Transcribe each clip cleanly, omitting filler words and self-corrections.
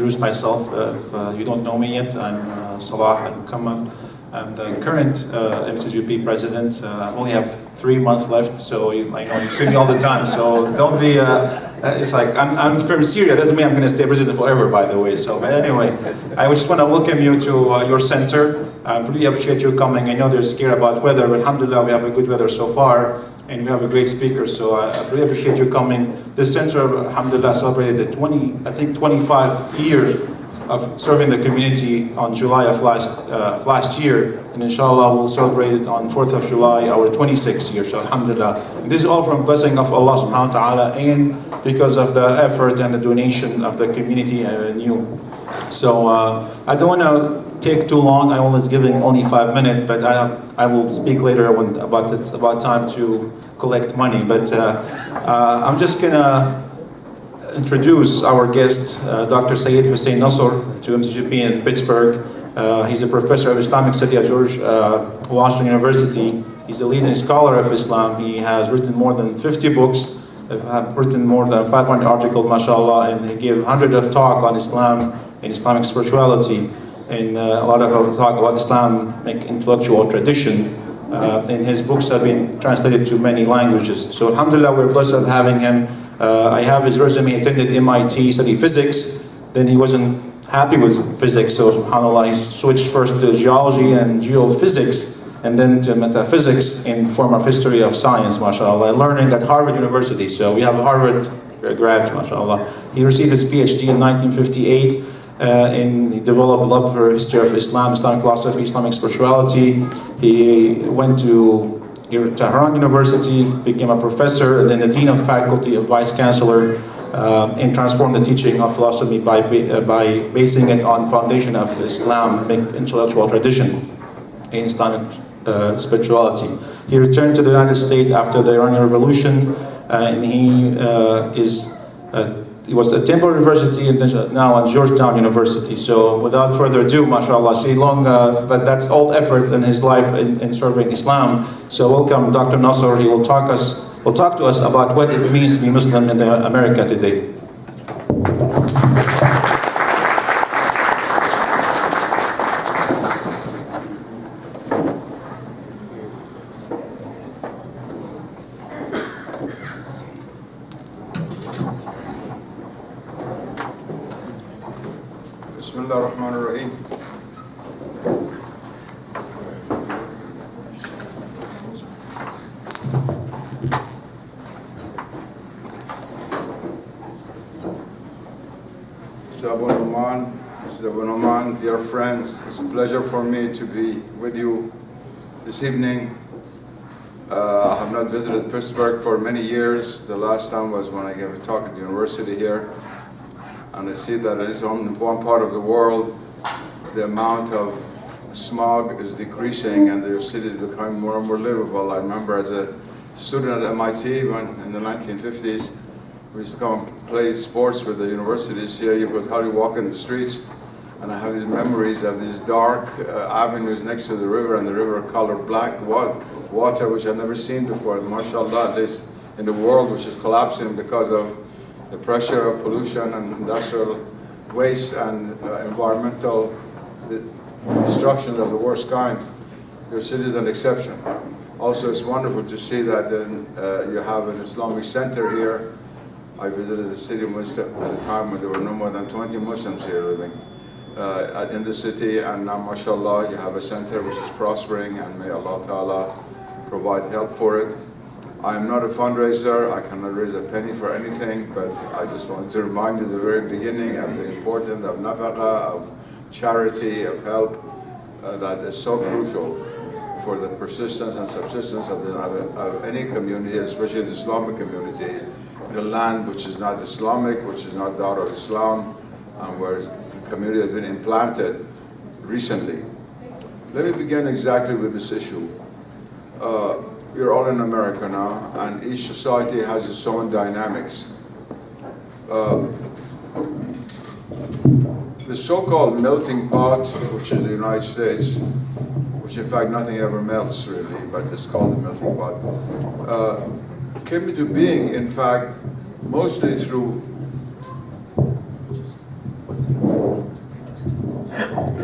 introduce myself. If you don't know me yet, I'm Salah Al-Mukammal. I'm the current MCGP president. I only have 3 months left, so I know you see me all the time. So don't be. It's like I'm from Syria. Doesn't mean I'm going to stay president forever, by the way. So, but anyway, I just want to welcome you to your center. I really appreciate you coming. I know they're scared about weather, but alhamdulillah, we have a good weather so far, and we have a great speaker. So I really appreciate you coming. This center, alhamdulillah, celebrated the 25 years of serving the community on July of last year, and inshallah we'll celebrate it on 4th of July, our 26th year, so alhamdulillah. And this is all from blessing of Allah subhanahu wa ta'ala, and because of the effort and the donation of the community and you. So I don't want to take too long. I'm always giving only 5 minutes, but I will speak later when it's about time to collect money. But I'm just gonna introduce our guest, Dr. Seyyed Hossein Nasr, to MCGP in Pittsburgh. He's a professor of Islamic study at George Washington University. He's a leading scholar of Islam. He has written more than 50 books, have written more than 500 articles, mashallah, and he gave hundreds of talks on Islam and Islamic spirituality, and a lot of talk about Islamic intellectual tradition. And his books have been translated to many languages. So alhamdulillah, we're blessed of having him. I have his resume. He attended MIT, studied physics. Then he wasn't happy with physics, so subhanAllah, he switched first to geology and geophysics, and then to metaphysics in form of history of science, mashallah, learning at Harvard University. So we have a Harvard grad, mashallah. He received his PhD in 1958, and he developed a love for history of Islam, Islamic philosophy, Islamic spirituality. He went to Tehran University, became a professor, and then the dean of faculty, a vice chancellor, and transformed the teaching of philosophy by basing it on foundation of Islamic intellectual tradition in Islamic spirituality. He returned to the United States after the Iranian Revolution, and he was at Temple University and then now at Georgetown University. So without further ado, mashallah, but that's all effort in his life in serving Islam. So welcome Dr. Nasr. He will talk to us about what it means to be Muslim in America today. Bismillah ar-Rahman ar-Rahim. Dear friends, it's a pleasure for me to be with you this evening. I have not visited Pittsburgh for many years. The last time was when I gave a talk at the university here. And I see that at least in one part of the world, the amount of smog is decreasing and the city is becoming more and more livable. I remember as a student at MIT when in the 1950s, we used to come play sports with the universities here. You could hardly walk in the streets. And I have these memories of these dark avenues next to the river, and the river colored black water, which I've never seen before. MashaAllah, at least in the world, which is collapsing because of the pressure of pollution and industrial waste and environmental destruction of the worst kind. Your city is an exception. Also, it's wonderful to see that you have an Islamic center here. I visited the city at a time when there were no more than 20 Muslims here living in the city, and now, mashallah, you have a center which is prospering, and may Allah Ta'ala provide help for it. I am not a fundraiser. I cannot raise a penny for anything, but I just want to remind you at the very beginning of the importance of nafaqah, of charity, of help, that is so crucial for the persistence and subsistence of any community, especially the Islamic community, in a land which is not Islamic, which is not Dar al-Islam, and where the community has been implanted recently. Let me begin exactly with this issue. You're all in America now, and each society has its own dynamics. The so-called melting pot, which is the United States, which in fact nothing ever melts really, but it's called the melting pot, came into being, in fact, mostly through For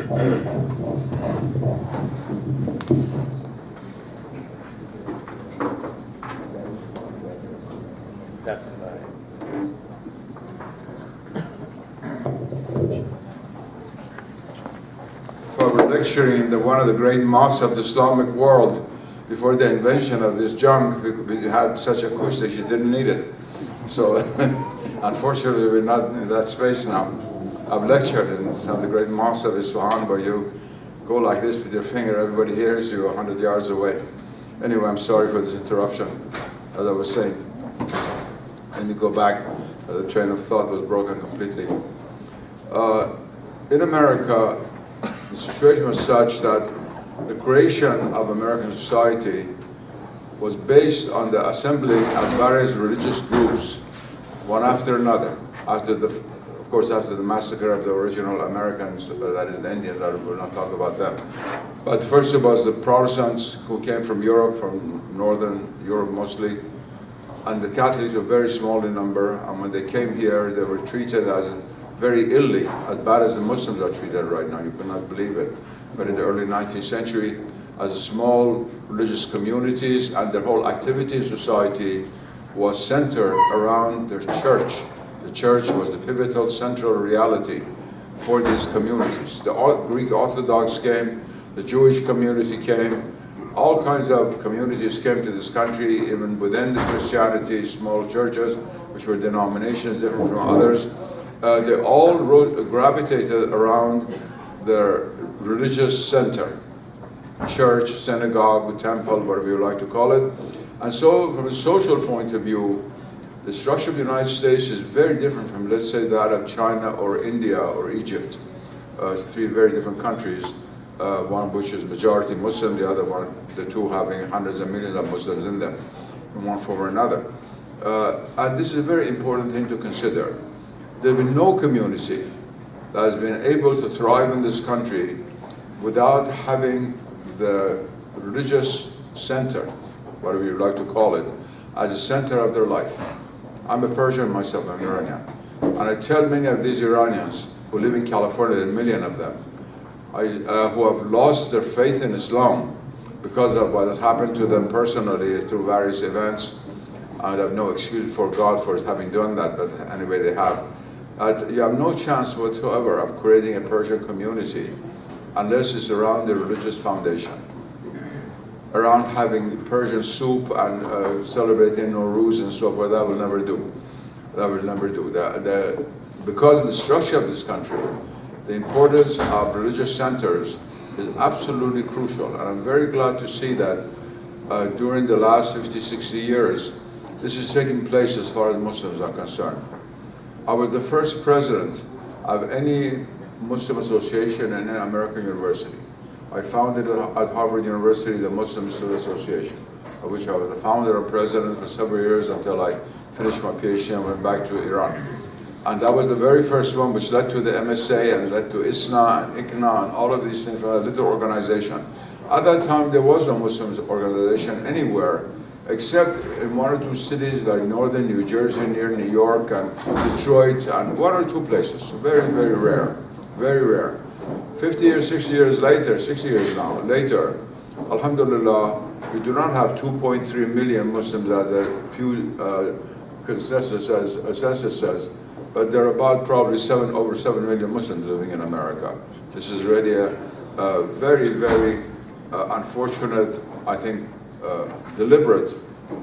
lecturing in one of the great mosques of the Islamic world before the invention of this junk, we had such acoustics you didn't need it. So unfortunately we're not in that space now. I've lectured in some of the great mosques of Isfahan where you go like this with your finger, everybody hears you 100 yards away. Anyway, I'm sorry for this interruption. As I was saying, let me go back. The train of thought was broken completely. In America, the situation was such that the creation of American society was based on the assembling of various religious groups, one after another, of course, after the massacre of the original Americans, that is the Indians, I will not talk about them. But first it was the Protestants who came from Europe, from Northern Europe mostly, and the Catholics were very small in number, and when they came here, they were treated as very illy, as bad as the Muslims are treated right now. You could not believe it. But in the early 19th century, as small religious communities, and their whole activity in society was centered around their church. The church was the pivotal central reality for these communities. The Greek Orthodox came, the Jewish community came, all kinds of communities came to this country, even within the Christianity, small churches, which were denominations different from others. They all gravitated around their religious center, church, synagogue, temple, whatever you like to call it. And so from a social point of view, the structure of the United States is very different from, let's say, that of China or India or Egypt. It's three very different countries, one of which is majority Muslim, the two having hundreds of millions of Muslims in them, in one form or another. And this is a very important thing to consider. There has been no community that has been able to thrive in this country without having the religious center, whatever you like to call it, as a center of their life. I'm a Persian myself, I'm Iranian. And I tell many of these Iranians who live in California, there are a million of them, who have lost their faith in Islam because of what has happened to them personally through various events. I have no excuse for God for having done that, but anyway they have. You have no chance whatsoever of creating a Persian community unless it's around the religious foundation, around having Persian soup and celebrating Nowruz and so forth. That will never do. That will never do. Because of the structure of this country, the importance of religious centers is absolutely crucial. And I'm very glad to see that during the last 50, 60 years, this is taking place as far as Muslims are concerned. I was the first president of any Muslim association in an American university. I founded at Harvard University the Muslim Student Association, of which I was the founder and president for several years until I finished my PhD and went back to Iran. And that was the very first one which led to the MSA and led to ISNA and ICNA and all of these things for a little organization. At that time, there was no Muslim organization anywhere except in one or two cities like northern New Jersey near New York and Detroit and one or two places. Very, very rare, very rare. 50 years, 60 years later, 60 years now, later, alhamdulillah, we do not have 2.3 million Muslims as the Pew census says, but there are about probably over 7 million Muslims living in America. This is really a very, very unfortunate, I think, deliberate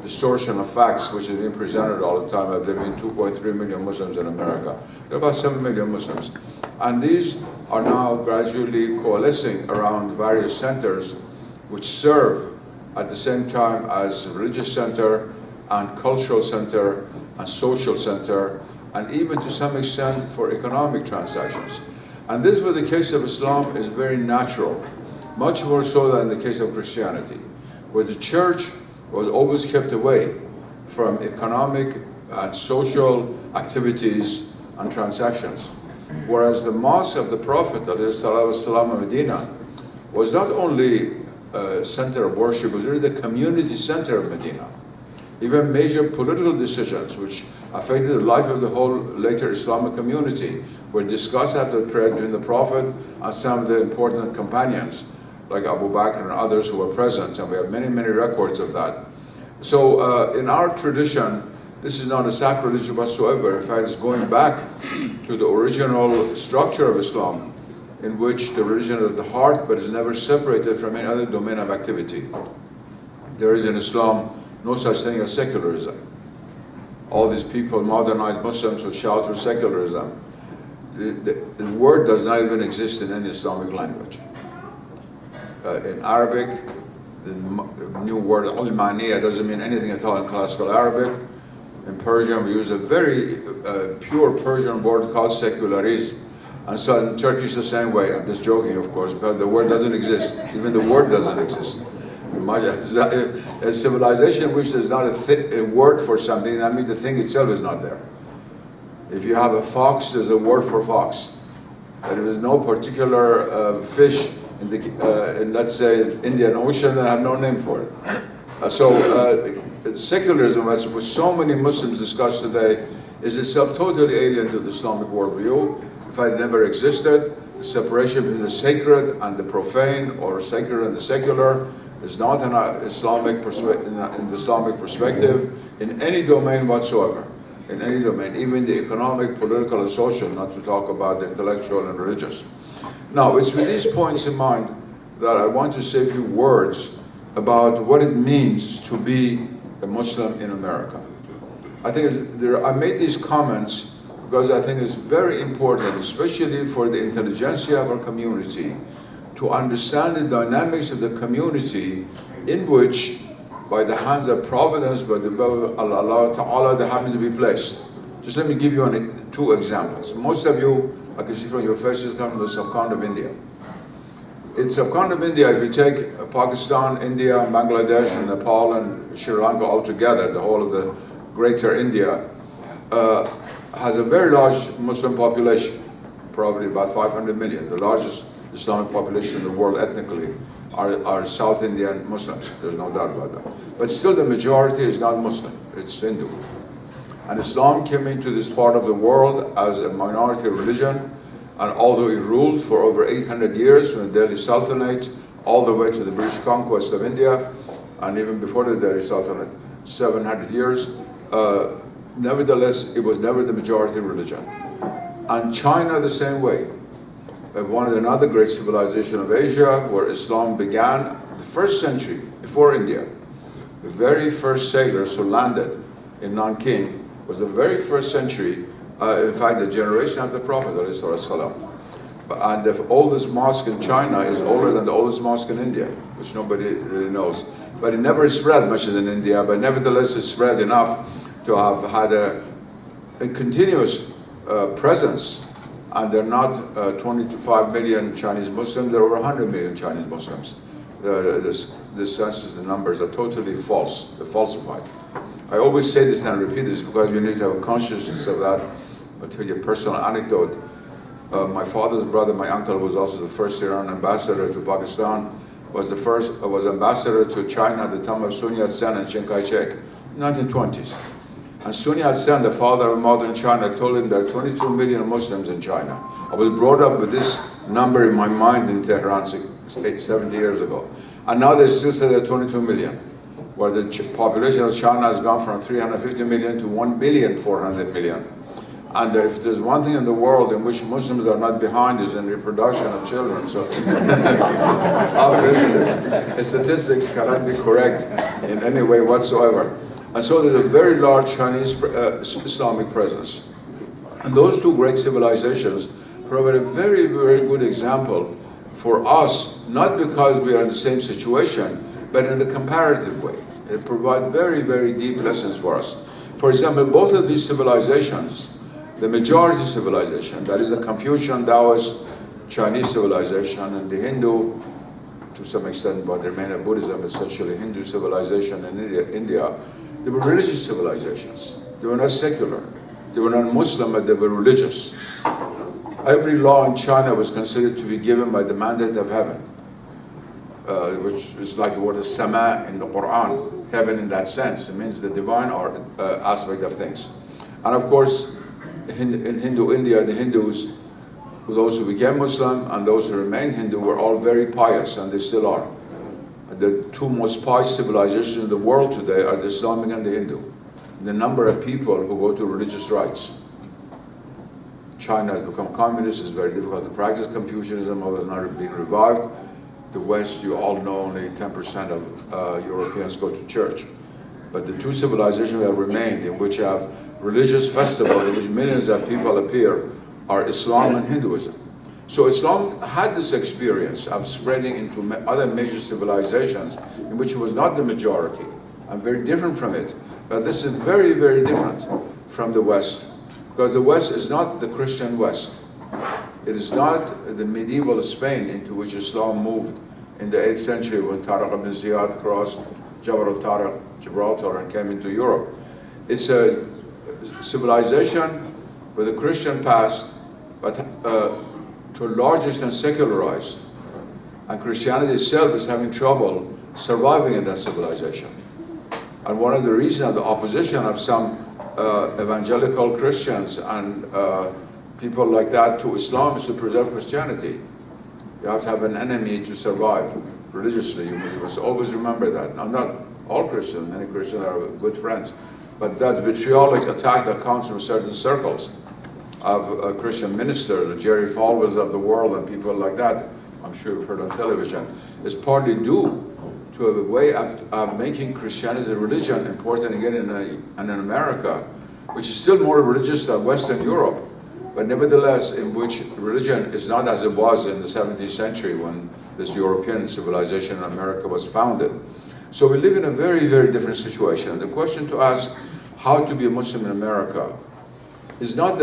distortion of facts, which is being presented all the time of there being 2.3 million Muslims in America. There are about 7 million Muslims. And these are now gradually coalescing around various centers which serve at the same time as religious center and cultural center and social center, and even to some extent for economic transactions. And this, for the case of Islam, is very natural, much more so than in the case of Christianity, where the church was always kept away from economic and social activities and transactions. Whereas the mosque of the Prophet ﷺ in Medina was not only a center of worship, it was really the community center of Medina. Even major political decisions which affected the life of the whole later Islamic community were discussed after the prayer during the Prophet and some of the important companions like Abu Bakr and others who were present, and we have many, many records of that. So in our tradition, this is not a sacrilege whatsoever. In fact, it's going back to the original structure of Islam, in which the religion is the heart, but is never separated from any other domain of activity. There is in Islam no such thing as secularism. All these people, modernized Muslims, who shout for secularism. The word does not even exist in any Islamic language. In Arabic, the new word al-maniya doesn't mean anything at all in classical Arabic. In Persian, we use a very pure Persian word called secularism. And so in Turkish the same way. I'm just joking, of course, because the word doesn't exist. Even the word doesn't exist. A civilization which there's not a word for something, that means the thing itself is not there. If you have a fox, there's a word for fox. But if there's no particular fish in let's say, Indian Ocean, then I have no name for it. Secularism, which so many Muslims discuss today, is itself totally alien to the Islamic worldview. In fact, it never existed. The separation between the sacred and the profane, or sacred and the secular, is not in the Islamic perspective in any domain whatsoever. In any domain, even the economic, political, and social, not to talk about the intellectual and religious. Now, it's with these points in mind that I want to say a few words about what it means to be a Muslim in America. I made these comments because I think it's very important, especially for the intelligentsia of our community, to understand the dynamics of the community in which, by the hands of providence, by the will of Allah Ta'ala, they happen to be placed. Just let me give you two examples. Most of you, I can see from your faces, come from the subcontinent of India. In subcontinent of India, if you take Pakistan, India, Bangladesh, and Nepal, and Sri Lanka all together, the whole of the greater India, has a very large Muslim population, probably about 500 million. The largest Islamic population in the world ethnically are South Indian Muslims. There's no doubt about that. But still the majority is not Muslim, it's Hindu. And Islam came into this part of the world as a minority religion, and although it ruled for over 800 years, from the Delhi Sultanate all the way to the British conquest of India, and even before the Delhi Sultanate, 700 years, nevertheless, it was never the majority religion. And China the same way. Another great civilization of Asia, where Islam began, the first century, before India. The very first sailors who landed in Nanking was the very first century, in fact, the generation of the Prophet, ﷺ. And the oldest mosque in China is older than the oldest mosque in India, which nobody really knows. But it never spread much as in India, but nevertheless it spread enough to have had a continuous presence. And there are not 25 million Chinese Muslims, there are over 100 million Chinese Muslims. This census, the numbers are totally false, they're falsified. I always say this and repeat this because you need to have a consciousness of that. I'll tell you a personal anecdote. My father's brother, my uncle, was also the first Iran ambassador to Pakistan, was ambassador to China at the time of Sun Yat-sen and Chiang Kai-shek, 1920s. And Sun Yat-sen, the father of modern China, told him there are 22 million Muslims in China. I was brought up with this number in my mind in Tehran 70 years ago. And now they still say there are 22 million, where the population of China has gone from 350 million to 1,400 million. And if there's one thing in the world in which Muslims are not behind is in reproduction of children. So obviously, statistics cannot be correct in any way whatsoever. And so there's a very large Chinese Islamic presence. And those two great civilizations provide a very, very good example for us, not because we are in the same situation, but in a comparative way. They provide very, very deep lessons for us. For example, both of these civilizations, the majority civilization, that is the Confucian, Taoist, Chinese civilization, and the Hindu, to some extent, but the remain of Buddhism, essentially Hindu civilization in India, they were religious civilizations. They were not secular. They were not Muslim, but they were religious. Every law in China was considered to be given by the mandate of heaven, which is like the word sama in the Quran. heaven in that sense. It means the divine aspect of things. And of course, in Hindu India, the Hindus, those who became Muslim and those who remained Hindu, were all very pious, and they still are. The two most pious civilizations in the world today are the Islamic and the Hindu. The number of people who go to religious rites. China has become communist, it's very difficult to practice Confucianism, although not being revived. The West, you all know, only 10% of Europeans go to church. But the two civilizations that remained, in which have religious festivals, in which millions of people appear, are Islam and Hinduism. So Islam had this experience of spreading into other major civilizations in which it was not the majority, and very different from it. But this is very, very different from the West, because the West is not the Christian West. It is not the medieval Spain into which Islam moved in the 8th century when Tariq ibn Ziyad crossed Gibraltar and came into Europe. It's a civilization with a Christian past, but to a large extent secularized. And Christianity itself is having trouble surviving in that civilization. And one of the reasons of the opposition of some evangelical Christians and people like that to Islam is to preserve Christianity. You have to have an enemy to survive religiously. You must always remember that. Now, not all Christians, many Christians are good friends, but that vitriolic attack that comes from certain circles of Christian ministers, the Jerry Falwells of the world and people like that, I'm sure you've heard on television, is partly due to a way of making Christianity as a religion important again in America, which is still more religious than Western Europe, but nevertheless in which religion is not as it was in the 17th century when this European civilization in America was founded. So we live in a very, very different situation. The question to ask how to be a Muslim in America is not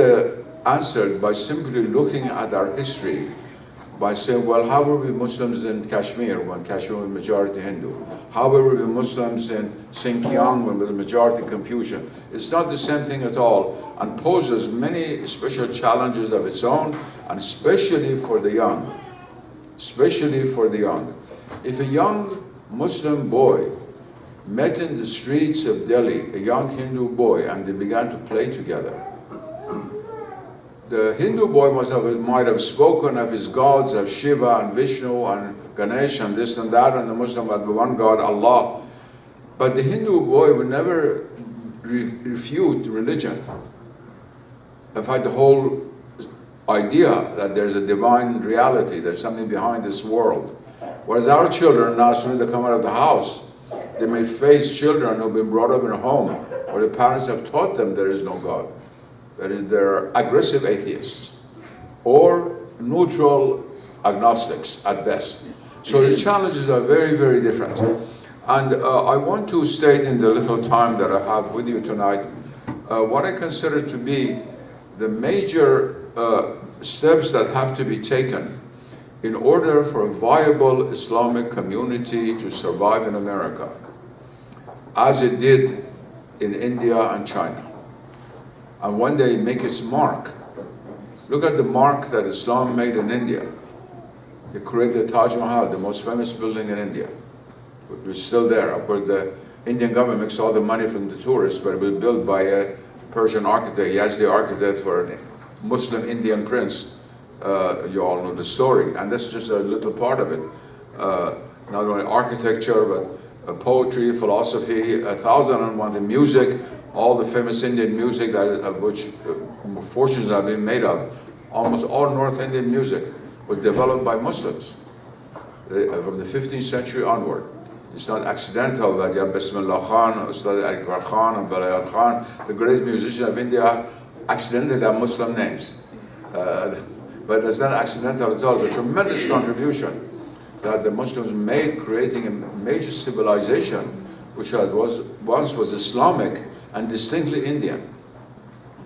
answered by simply looking at our history, by saying, well, how were we Muslims in Kashmir when Kashmir was majority Hindu? How were we Muslims in Xinjiang when it was majority Confucian? It's not the same thing at all, and poses many special challenges of its own, and especially for the young. Especially for the young. If a young Muslim boy met in the streets of Delhi, a young Hindu boy, and they began to play together, the Hindu boy might have spoken of his gods, of Shiva and Vishnu and Ganesh and this and that, and the Muslim had one God, Allah. But the Hindu boy would never refute religion. In fact, the whole idea that there's a divine reality, there's something behind this world. Whereas our children, now as soon as they come out of the house, they may face children who've been brought up in a home where the parents have taught them there is no God. They're aggressive atheists or neutral agnostics at best. So the challenges are very, very different. And I want to state in the little time that I have with you tonight what I consider to be the major steps that have to be taken in order for a viable Islamic community to survive in America, as it did in India and China. And one day make its mark. Look at the mark that Islam made in India. It created Taj Mahal, the most famous building in India. It's still there. Of course, the Indian government makes all the money from the tourists, but it was built by a Persian architect. He has the architect for a Muslim Indian prince. You all know the story. And that's just a little part of it. Not only architecture, but poetry, philosophy, 1001, the music, all the famous Indian music of which fortunes have been made of. Almost all North Indian music was developed by Muslims from the 15th century onward. It's not accidental that you have Bismillah Khan, Ustad Akbar Khan, and Balayat Khan, the great musicians of India, accidentally have Muslim names. But it's not accidental at all. It's a tremendous contribution that the Muslims made, creating a major civilization which once was Islamic and distinctly Indian.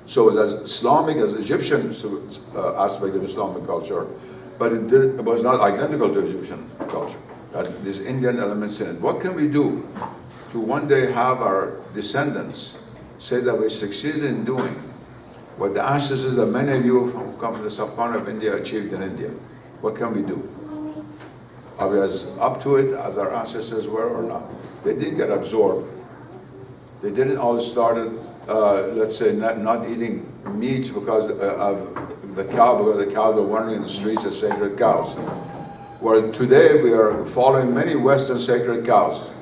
So it was as Islamic as Egyptian aspect of Islamic culture, but it was not identical to Egyptian culture. That these Indian elements in it. What can we do to one day have our descendants say that we succeeded in doing what the ancestors that many of you who come from the south part of India achieved in India? What can we do? Are we as up to it as our ancestors were or not? They didn't get absorbed. They didn't all started, let's say, not eating meat because of the cow, because the cows were wandering in the streets as sacred cows. Where today we are following many Western sacred cows.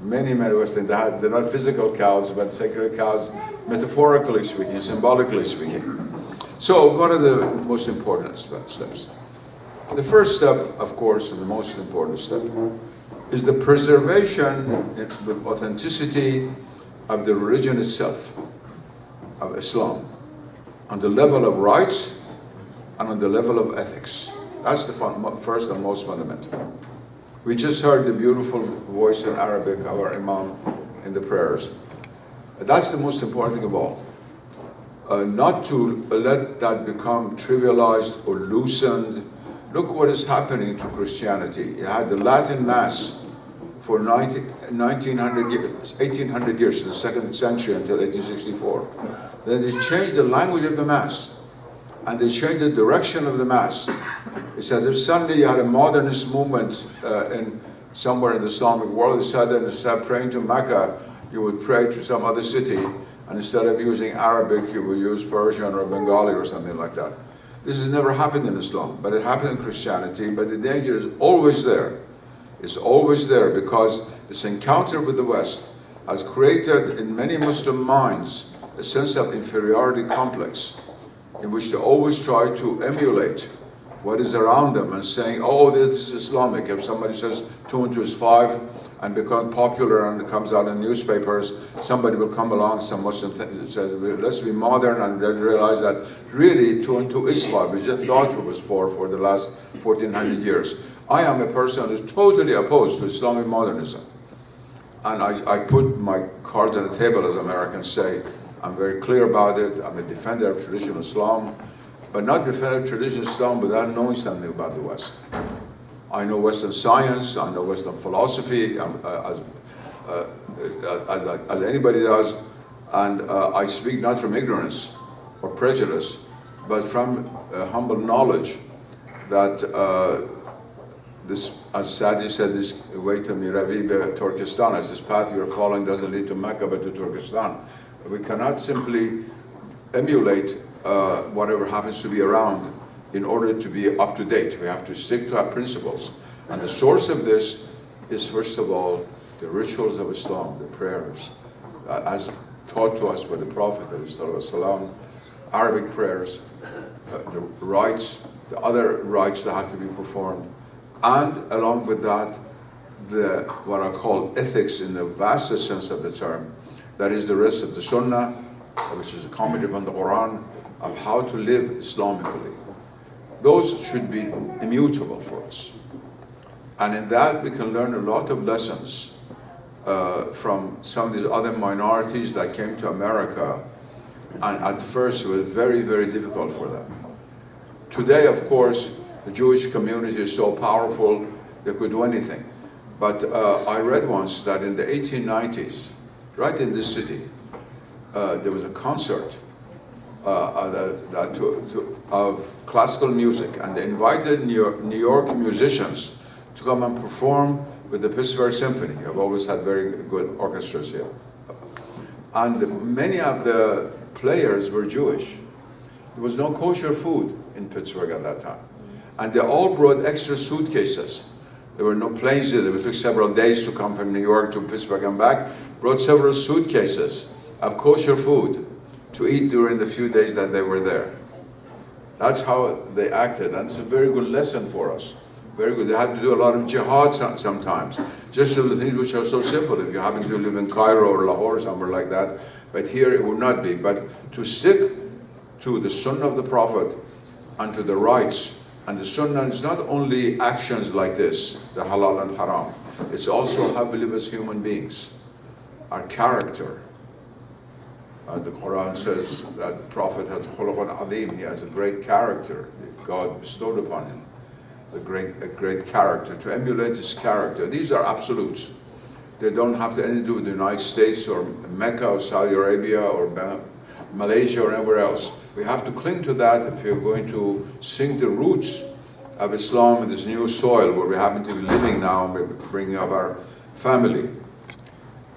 Many Western, they're not physical cows, but sacred cows, metaphorically speaking, symbolically speaking. So what are the most important steps? The first step, of course, and the most important step, is the preservation with authenticity of the religion itself, of Islam, on the level of rights and on the level of ethics. That's the first and most fundamental. We just heard the beautiful voice in Arabic of our Imam in the prayers. That's the most important thing of all. Not to let that become trivialized or loosened. Look what is happening to Christianity. You had the Latin Mass for 1800 years, the 2nd century until 1864. Then they changed the language of the Mass, and they changed the direction of the Mass. It's as if suddenly you had a modernist movement in somewhere in the Islamic world. Instead of praying to Mecca, you would pray to some other city, and instead of using Arabic, you would use Persian or Bengali or something like that. This has never happened in Islam, but it happened in Christianity, but the danger is always there. It's always there because this encounter with the West has created in many Muslim minds a sense of inferiority complex in which they always try to emulate what is around them and saying, oh, this is Islamic. If somebody says 2 and 2 is 5 and becomes popular and it comes out in newspapers, somebody will come along, some Muslim says, let's be modern and realize that really 2 and 2 is 5. We just thought it was 4 for the last 1400 years. I am a person who is totally opposed to Islamic modernism. And I put my cards on the table, as Americans say. I'm very clear about it. I'm a defender of traditional Islam, but not defender of traditional Islam without knowing something about the West. I know Western science, I know Western philosophy, as anybody does, and I speak not from ignorance or prejudice, but from humble knowledge that this, as Sadi said, this way to Miravibe, Turkestan, as this path you're following doesn't lead to Mecca but to Turkestan. We cannot simply emulate whatever happens to be around in order to be up to date. We have to stick to our principles. And the source of this is, first of all, the rituals of Islam, the prayers, as taught to us by the Prophet, ﷺ, Arabic prayers, the rites, the other rites that have to be performed, and along with that, what are called ethics in the vastest sense of the term. That is the rest of the Sunnah, which is a commentary on the Quran, of how to live Islamically. Those should be immutable for us. And in that we can learn a lot of lessons from some of these other minorities that came to America, and at first it was very, very difficult for them. Today, of course, the Jewish community is so powerful, they could do anything. But I read once that in the 1890s, right in this city, there was a concert of classical music, and they invited New York musicians to come and perform with the Pittsburgh Symphony. I've always had very good orchestras here. And many of the players were Jewish. There was no kosher food in Pittsburgh at that time. And they all brought extra suitcases. There were no planes there. It took several days to come from New York to Pittsburgh and back. Brought several suitcases of kosher food to eat during the few days that they were there. That's how they acted. And it's a very good lesson for us. Very good. They had to do a lot of jihad sometimes. Just the things which are so simple. If you happen to live in Cairo or Lahore or somewhere like that. But here it would not be. But to stick to the Sunnah of the Prophet and to the rights. And the Sunnah is not only actions like this, the halal and haram. It's also how we live as human beings. Our character. The Quran says that the Prophet has khuluqun azim. He has a great character that God bestowed upon him. A great character. To emulate his character. These are absolutes. They don't have anything to do with the United States or Mecca or Saudi Arabia or Malaysia or anywhere else. We have to cling to that if you're going to sing the roots of Islam in this new soil where we happen to be living now, and we're bringing up our family.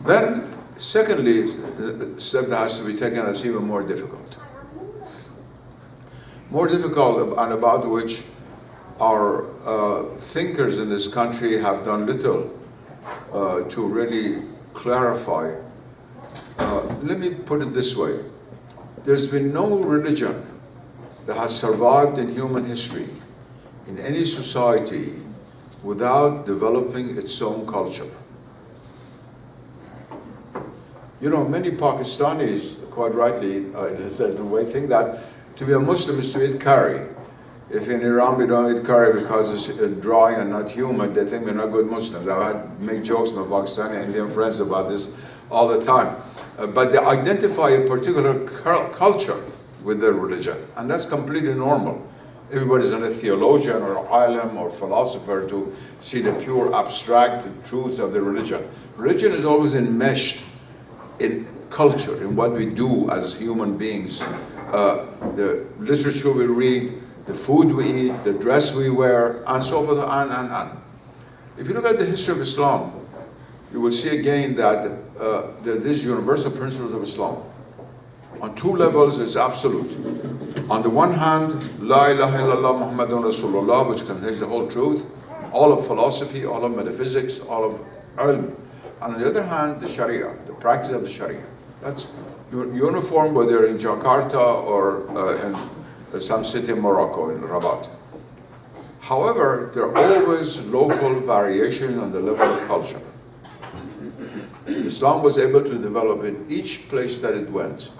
Then, secondly, the step that has to be taken is even more difficult. More difficult, and about which our thinkers in this country have done little to really clarify. Let me put it this way. There's been no religion that has survived in human history, in any society, without developing its own culture. You know, many Pakistanis, quite rightly, in a certain way, think that to be a Muslim is to eat curry. If in Iran we don't eat curry because it's dry and not humid, they think we're not good Muslims. I've had make jokes with my Pakistani and Indian friends about this all the time. But they identify a particular culture with their religion, and that's completely normal. Everybody's not a theologian or alim or philosopher to see the pure abstract truths of the religion. Religion is always enmeshed in culture, in what we do as human beings. The literature we read, the food we eat, the dress we wear, and so forth, and. If you look at the history of Islam, you will see again that these universal principles of Islam, on two levels, is absolute. On the one hand, La ilaha illallah Muhammadun Rasulullah, which contains the whole truth, all of philosophy, all of metaphysics, all of ilm. And on the other hand, the Sharia, the practice of the Sharia. That's uniform whether in Jakarta or in some city in Morocco, in Rabat. However, there are always local variations on the level of culture. Islam was able to develop in each place that it went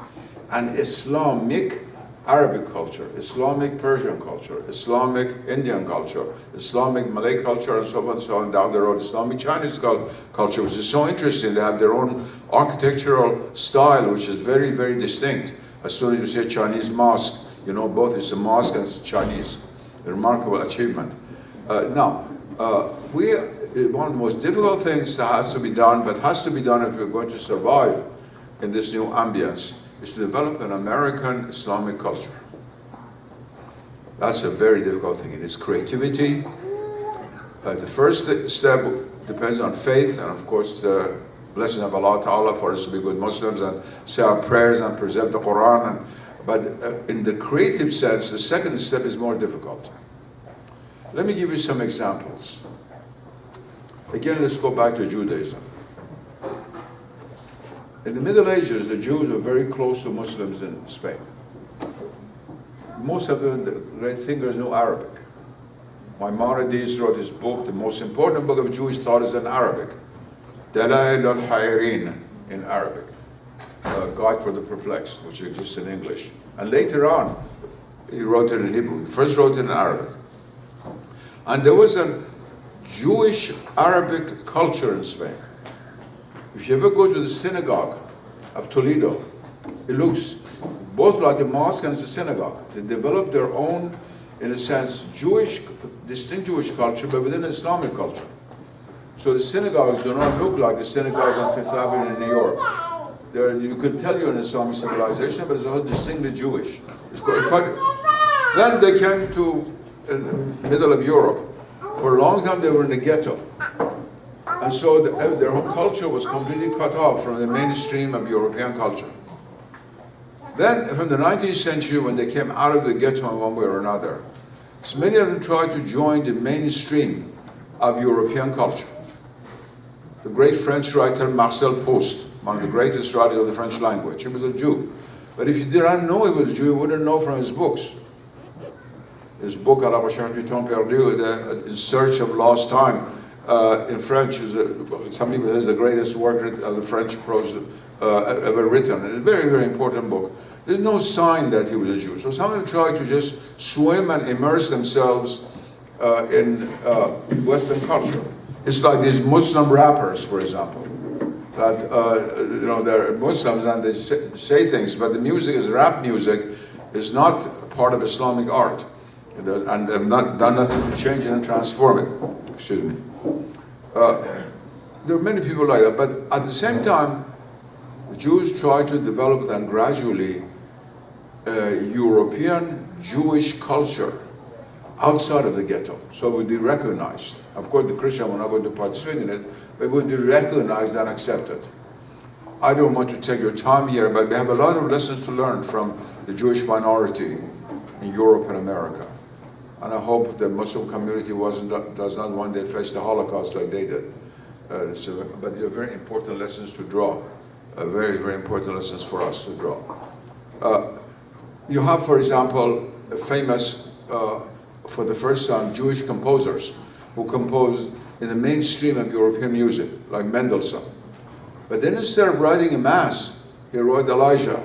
an Islamic Arabic culture, Islamic Persian culture, Islamic Indian culture, Islamic Malay culture, and so on and so on down the road, Islamic Chinese culture, which is so interesting. They have their own architectural style, which is very, very distinct. As soon as you say Chinese mosque, you know both it's a mosque and it's Chinese. A remarkable achievement. One of the most difficult things that has to be done, but has to be done if we're going to survive in this new ambience, is to develop an American Islamic culture. That's a very difficult thing. It is creativity. The first step depends on faith, and of course the blessing of Allah Ta'ala for us to be good Muslims and say our prayers and preserve the Quran. But in the creative sense, the second step is more difficult. Let me give you some examples. Again, let's go back to Judaism. In the Middle Ages, the Jews were very close to Muslims in Spain. Most of the great thinkers knew Arabic. Maimonides wrote his book, the most important book of Jewish thought is in Arabic. Dalail al-Hayrin in Arabic. Guide for the Perplexed, which exists in English. And later on, he wrote it in Hebrew. He first wrote it in Arabic. And there was a Jewish Arabic culture in Spain. If you ever go to the synagogue of Toledo, it looks both like a mosque and it's a synagogue. They developed their own, in a sense, distinct Jewish culture, but within Islamic culture. So the synagogues do not look like the synagogues on Fifth Avenue in New York. You could tell you're an Islamic civilization, but it's all distinctly Jewish. Then they came to the middle of Europe. For a long time they were in the ghetto. And so their whole culture was completely cut off from the mainstream of European culture. Then, from the 19th century, when they came out of the ghetto in one way or another, so many of them tried to join the mainstream of European culture. The great French writer Marcel Proust, one of the greatest writers of the French language, he was a Jew. But if you did not know he was a Jew, you wouldn't know from his books. His book, À la recherche du temps perdu, In Search of Lost Time, in French, some people say is the greatest work of the French prose ever written. And it's a very, very important book. There's no sign that he was a Jew. So some of them tried to just swim and immerse themselves in Western culture. It's like these Muslim rappers, for example, that they're Muslims and they say things, but the music is rap music, is not part of Islamic art. And they've not done nothing to change it and transform it. Excuse me. There are many people like that, but at the same time, the Jews try to develop then gradually a European Jewish culture outside of the ghetto, so it would be recognized. Of course, the Christian were not going to participate in it, but it would be recognized and accepted. I don't want to take your time here, but we have a lot of lessons to learn from the Jewish minority in Europe and America. And I hope the Muslim community does not one day face the Holocaust like they did. But they are very important lessons to draw, very, very important lessons for us to draw. You have, for example, a famous, for the first time, Jewish composers who composed in the mainstream of European music, like Mendelssohn. But then instead of writing a mass, he wrote Elijah,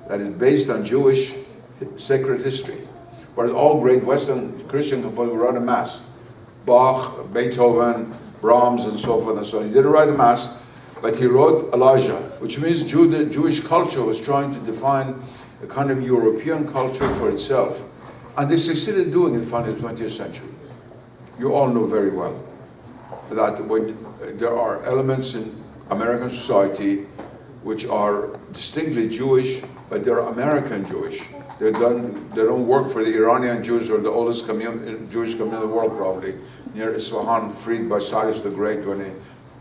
that is based on Jewish sacred history. Whereas all great Western Christian composers wrote a mass. Bach, Beethoven, Brahms, and so forth and so on. He didn't write a mass, but he wrote Elijah, which means Jewish culture was trying to define a kind of European culture for itself. And they succeeded doing it in the 20th century. You all know very well that when there are elements in American society which are distinctly Jewish, but they're American Jewish. They don't work for the Iranian Jews or the oldest Jewish community in the world, probably, near Isfahan, freed by Cyrus the Great when he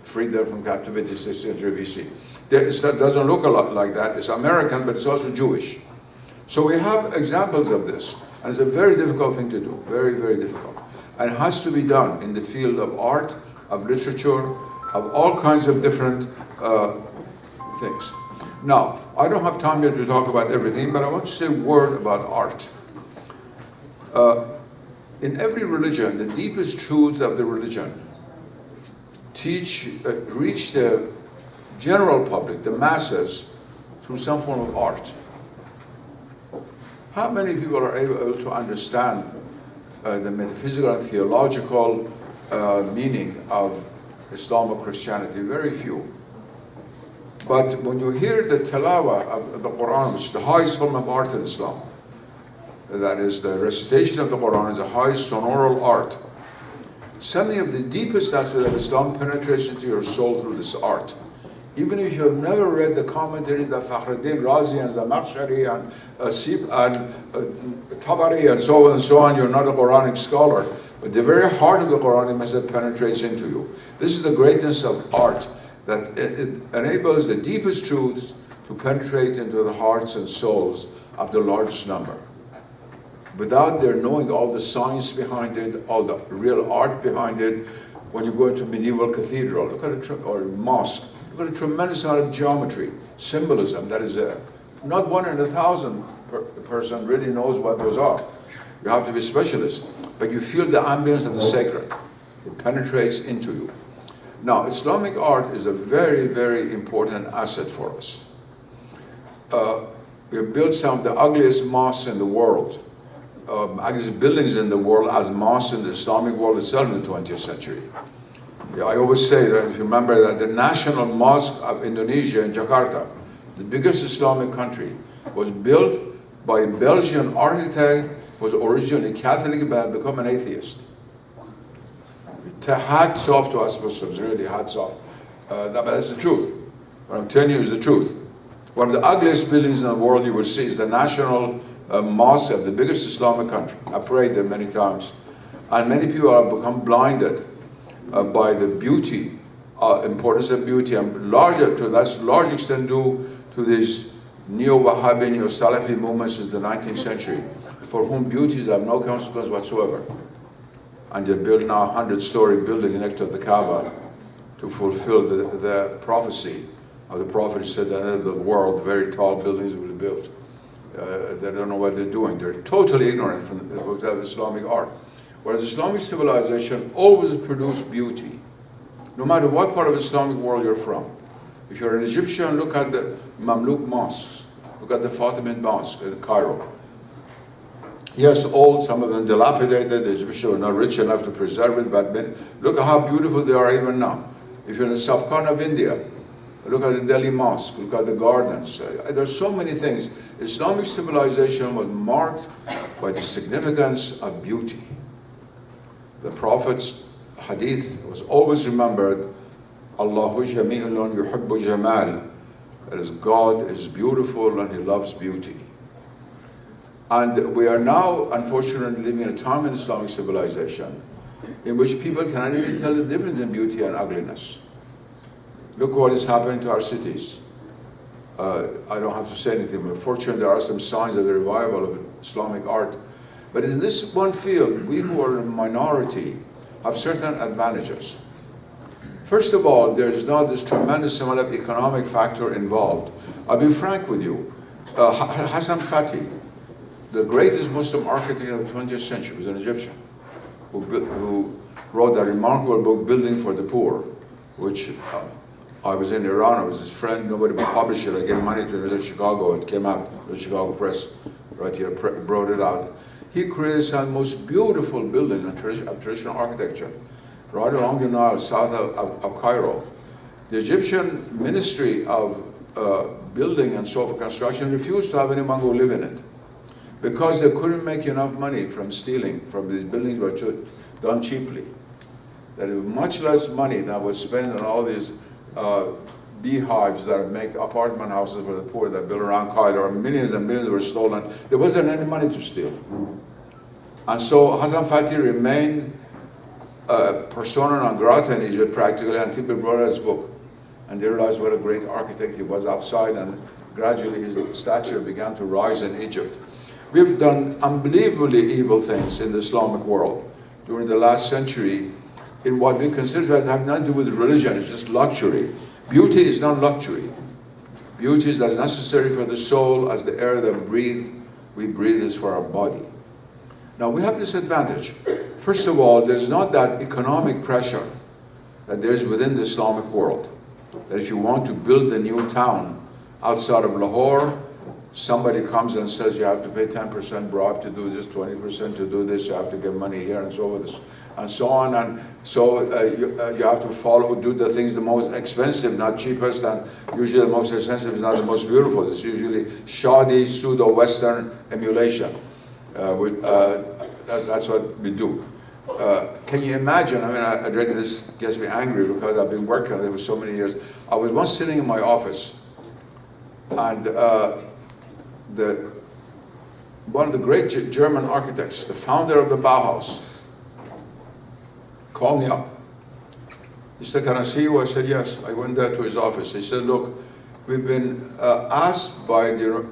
freed them from captivity 6th century BC. It doesn't look a lot like that. It's American, but it's also Jewish. So we have examples of this, and it's a very difficult thing to do, very, very difficult. And it has to be done in the field of art, of literature, of all kinds of different things. Now, I don't have time here to talk about everything, but I want to say a word about art. In every religion, the deepest truths of the religion reach the general public, the masses, through some form of art. How many people are able to understand the metaphysical and theological meaning of Islam or Christianity? Very few. But when you hear the tilawah of the Quran, which is the highest form of art in Islam, that is, the recitation of the Quran is the highest sonoral art. Something of the deepest aspect of Islam penetrates into your soul through this art. Even if you have never read the commentaries of Fakhruddin Razi and Zamakhshari and Tabari and so on, you're not a Quranic scholar. But the very heart of the Quranic message penetrates into you. This is the greatness of art, that it enables the deepest truths to penetrate into the hearts and souls of the largest number. Without their knowing all the science behind it, all the real art behind it, when you go into medieval cathedral, look at or mosque, look at a tremendous amount of geometry, symbolism that is there. Not 1 in 1,000 person really knows what those are. You have to be a specialist, but you feel the ambience of the sacred. It penetrates into you. Now, Islamic art is a very, very important asset for us. We have built some of the ugliest mosques in the world, ugliest buildings in the world as mosques in the Islamic world itself in the 20th century. Yeah, I always say that, if you remember, that the national mosque of Indonesia in Jakarta, the biggest Islamic country, was built by a Belgian architect who was originally Catholic but had become an atheist. Hats off to us Muslims, really hats off. But that's the truth. What I'm telling you is the truth. One of the ugliest buildings in the world you will see is the national mosque of the biggest Islamic country. I prayed there many times. And many people have become blinded by the beauty, importance of beauty, and that's large extent due to these neo-Wahhabi, neo-Salafi movements in the 19th century, for whom beauty is of no consequence whatsoever. And they built now a 100-story building next to the Kaaba to fulfill the prophecy of the Prophet who said that at the end of the world, very tall buildings will be built. They don't know what they're doing. They're totally ignorant from the Islamic art. Whereas Islamic civilization always produced beauty, no matter what part of the Islamic world you're from. If you're an Egyptian, look at the Mamluk mosques. Look at the Fatimid mosque in Cairo. Yes, old, some of them dilapidated. The Egyptians were not rich enough to preserve it, but look at how beautiful they are even now. If you're in the subcontinent of India, look at the Delhi mosque, look at the gardens. There's so many things. Islamic civilization was marked by the significance of beauty. The Prophet's hadith was always remembered, Allahu jami'un yuhibbu jamal. That is, God is beautiful and He loves beauty. And we are now, unfortunately, living in a time in Islamic civilization in which people cannot even tell the difference in beauty and ugliness. Look what is happening to our cities. I don't have to say anything, but fortunately there are some signs of the revival of Islamic art. But in this one field, we who are a minority have certain advantages. First of all, there's not this tremendous amount of economic factor involved. I'll be frank with you. Hassan Fatih, the greatest Muslim architect of the 20th century, was an Egyptian who wrote a remarkable book, Building for the Poor, which I was in Iran, I was his friend, nobody would publish it. I gave money to the University of Chicago, it came out, the Chicago Press, right here, brought it out. He created some most beautiful building of traditional architecture, right along the Nile, south of Cairo. The Egyptian Ministry of Building and so forth, construction, refused to have anyone go live in it, because they couldn't make enough money from stealing from these buildings were done cheaply. That it was much less money that was spent on all these beehives that make apartment houses for the poor that built around Cairo. Millions and millions were stolen. There wasn't any money to steal. And so Hassan Fatih remained persona non grata in Egypt practically until people brought out his book. And they realized what a great architect he was outside, and gradually his stature began to rise in Egypt. We've done unbelievably evil things in the Islamic world during the last century in what we consider to have nothing to do with religion. It's just luxury. Beauty is not luxury. Beauty is as necessary for the soul as the air that we breathe is for our body. Now we have this advantage. First of all, there's not that economic pressure that there is within the Islamic world. That if you want to build a new town outside of Lahore, somebody comes and says you have to pay 10% bribe to do this, 20% to do this, you have to get money here and so forth, and so on. And so you have to do the things the most expensive, not cheapest, and usually the most expensive is not the most beautiful. It's usually shoddy, pseudo-Western emulation. That's what we do. Can you imagine, I mean, I really, this gets me angry because I've been working on it for so many years. I was once sitting in my office, and one of the great German architects, the founder of the Bauhaus, called me up. He said, "Can I see you?" I said, "Yes." I went there to his office. He said, "Look, we've been asked by the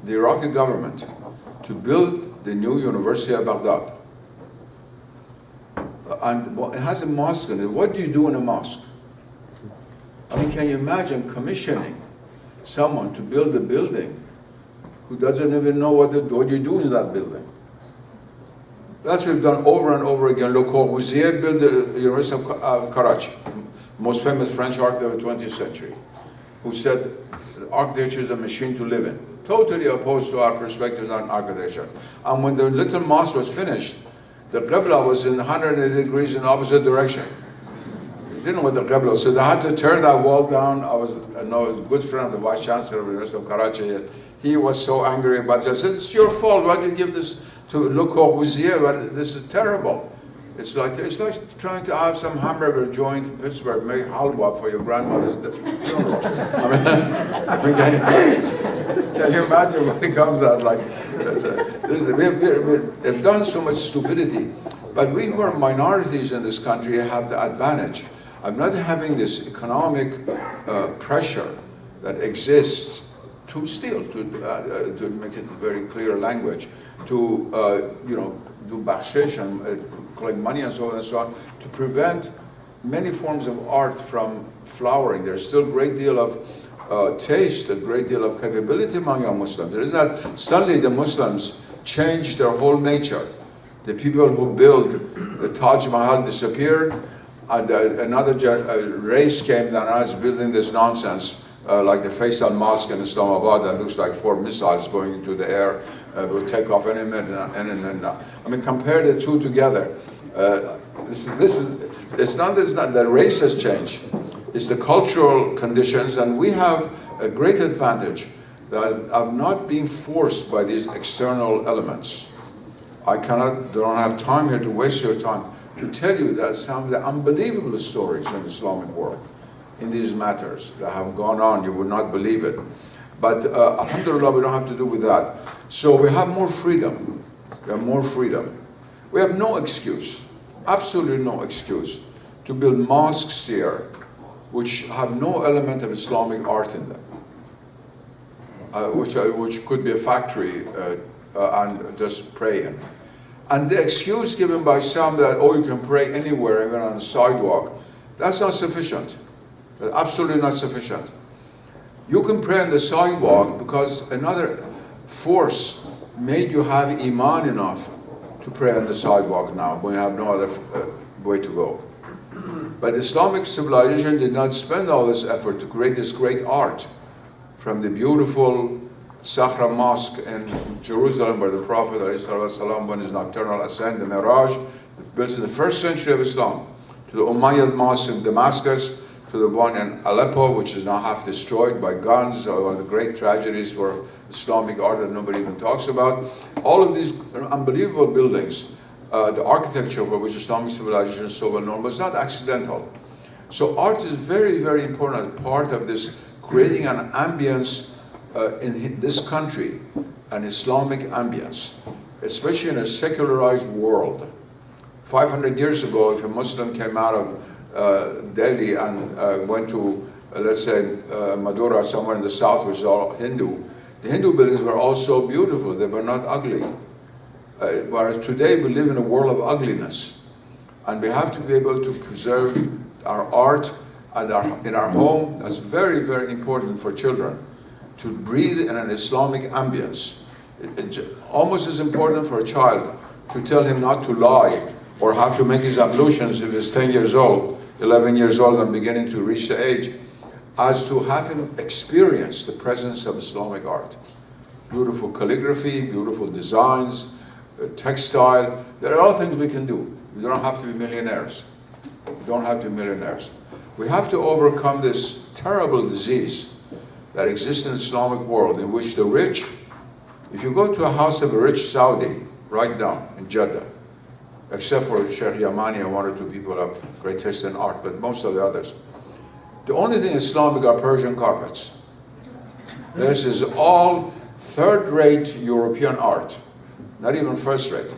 Iraqi government to build the new University of Baghdad. And it has a mosque in it. What do you do in a mosque?" I mean, can you imagine commissioning someone to build a building who doesn't even know what you do in that building? That's what we've done over and over again. Le Corbusier built the University of Karachi, most famous French architect of the 20th century, who said architecture is a machine to live in. Totally opposed to our perspectives on architecture. And when the little mosque was finished, the Qibla was in 180 degrees in the opposite direction. They didn't know what the Qibla was, so they had to tear that wall down. I know a good friend of the Vice Chancellor of the University of Karachi. He was so angry about it. I said, "It's your fault. Why did you give this to Le Corbusier? But this is terrible. It's like trying to have some hamburger joint in Pittsburgh, make halwa for your grandmother's funeral." I mean, can you imagine what it comes out like? We've done so much stupidity, but we who are minorities in this country have the advantage of not having this economic pressure that exists to steal, to make it very clear language, to do bakshish and collect money and so on and so on, to prevent many forms of art from flowering. There's still a great deal of taste, a great deal of capability among young Muslims. There is that suddenly the Muslims changed their whole nature. The people who built the Taj Mahal disappeared, and another race came that now is building this nonsense, like the Faisal Mosque in Islamabad that looks like 4 missiles going into the air, will take off any minute. I mean, compare the two together. It's not that race has changed. It's the cultural conditions, and we have a great advantage that of not being forced by these external elements. I don't have time here to waste your time to tell you that some of the unbelievable stories in the Islamic world in these matters that have gone on, you would not believe it. But alhamdulillah, we don't have to do with that. So we have more freedom. We have more freedom. We have no excuse, absolutely no excuse, to build mosques here which have no element of Islamic art in them, which could be a factory and just pray in. And the excuse given by some that, oh, you can pray anywhere, even on a sidewalk, that's not sufficient. That's absolutely not sufficient. You can pray on the sidewalk because another force made you have iman enough to pray on the sidewalk now, when you have no other way to go. But Islamic civilization did not spend all this effort to create this great art, from the beautiful Sakhra Mosque in Jerusalem, where the Prophet ﷺ won his nocturnal ascent, the Miraj, built in the 1st century of Islam, to the Umayyad Mosque in Damascus, to the one in Aleppo, which is now half destroyed by guns, one of the great tragedies for Islamic art that nobody even talks about. All of these unbelievable buildings, the architecture for which Islamic civilization is so well known, was not accidental. So art is very, very important as part of this creating an ambience in this country, an Islamic ambience, especially in a secularized world. 500 years ago, if a Muslim came out of Delhi and went to, let's say, Madura, somewhere in the south, which is all Hindu, the Hindu buildings were all so beautiful, they were not ugly. Whereas today we live in a world of ugliness. And we have to be able to preserve our art and in our home. That's very, very important for children, to breathe in an Islamic ambience. It's almost as important for a child to tell him not to lie or how to make his ablutions if he's 10 years old, 11 years old and beginning to reach the age, as to have him experience the presence of Islamic art. Beautiful calligraphy, beautiful designs, textile. There are all things we can do. We don't have to be millionaires. We don't have to be millionaires. We have to overcome this terrible disease that exists in the Islamic world, in which the rich, if you go to a house of a rich Saudi, right down in Jeddah, except for Sheikh Yamani and one or two people have great taste in art, but most of the others, the only thing Islamic are Persian carpets. This is all third-rate European art, not even first-rate.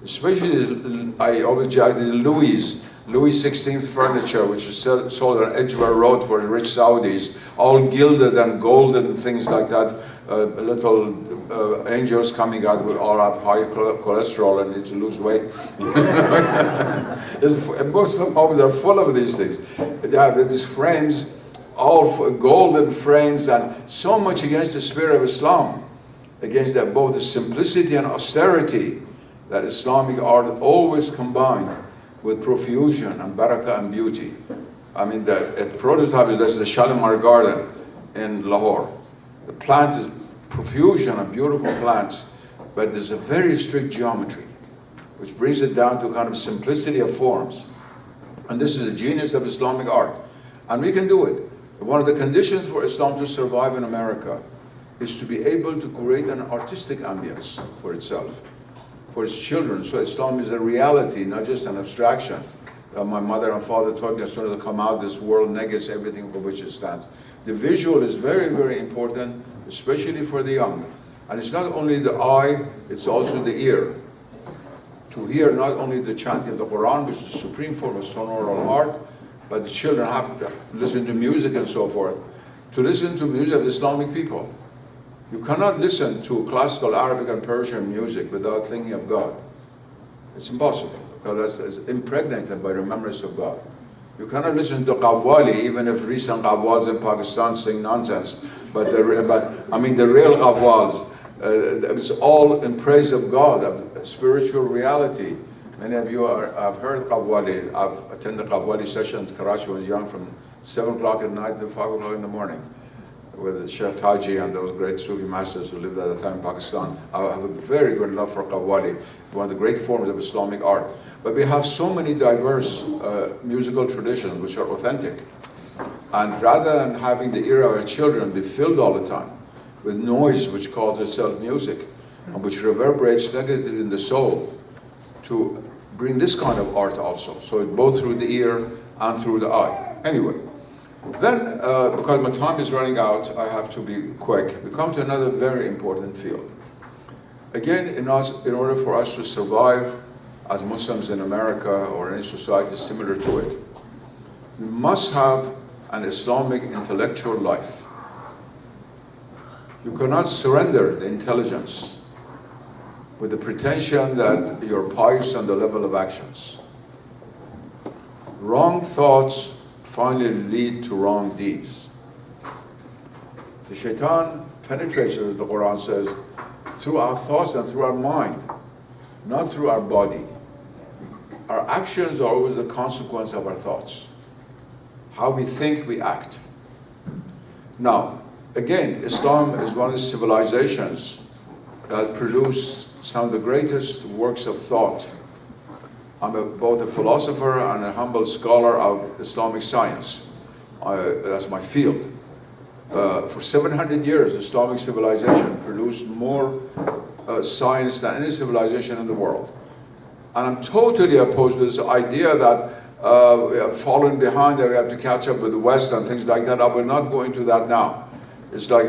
Especially, I always judge the Louis XVI furniture, which is sold on Edgware Road for the rich Saudis, all gilded and golden and things like that. Little angels coming out will all have high cholesterol and need to lose weight. Muslim homes are full of these things. They have these frames, all golden frames, and so much against the spirit of Islam, against that, both the simplicity and austerity that Islamic art always combined with profusion and barakah and beauty. I mean, the prototype is the Shalimar Garden in Lahore. The plant is profusion of beautiful plants, but there's a very strict geometry, which brings it down to a kind of simplicity of forms. And this is the genius of Islamic art. And we can do it. One of the conditions for Islam to survive in America is to be able to create an artistic ambience for itself, for its children. So Islam is a reality, not just an abstraction. My mother and father taught me, as soon as I come out, this world negates everything for which it stands. The visual is very, very important, especially for the young. And it's not only the eye, it's also the ear. To hear not only the chanting of the Quran, which is the supreme form of sonaural art, but the children have to listen to music and so forth. To listen to music of Islamic people. You cannot listen to classical Arabic and Persian music without thinking of God. It's impossible, because it's impregnated by remembrance of God. You cannot listen to Qawwali, even if recent Qawwals in Pakistan sing nonsense. But the real Qawwals, it's all in praise of God, of spiritual reality. Many of you have heard Qawwali. I've attended Qawwali sessions in Karachi when I was young, from 7 o'clock at night to 5 o'clock in the morning, with Sheikh Taji and those great Sufi masters who lived at the time in Pakistan. I have a very good love for Qawwali, one of the great forms of Islamic art. But we have so many diverse musical traditions which are authentic. And rather than having the ear of our children be filled all the time with noise which calls itself music, and which reverberates negatively in the soul, to bring this kind of art also, so both through the ear and through the eye. Anyway, Then, because my time is running out, I have to be quick. We come to another very important field. Again, in order for us to survive as Muslims in America or any society similar to it, we must have an Islamic intellectual life. You cannot surrender the intelligence with the pretension that you're pious on the level of actions. Wrong thoughts finally lead to wrong deeds. The shaitan penetrates, as the Quran says, through our thoughts and through our mind, not through our body. Our actions are always a consequence of our thoughts. How we think, we act. Now, again, Islam is one of the civilizations that produce some of the greatest works of thought. I'm both a philosopher and a humble scholar of Islamic science. That's my field. For 700 years, Islamic civilization produced more science than any civilization in the world. And I'm totally opposed to this idea that we have fallen behind, that we have to catch up with the West and things like that. I will not go into that now. It's like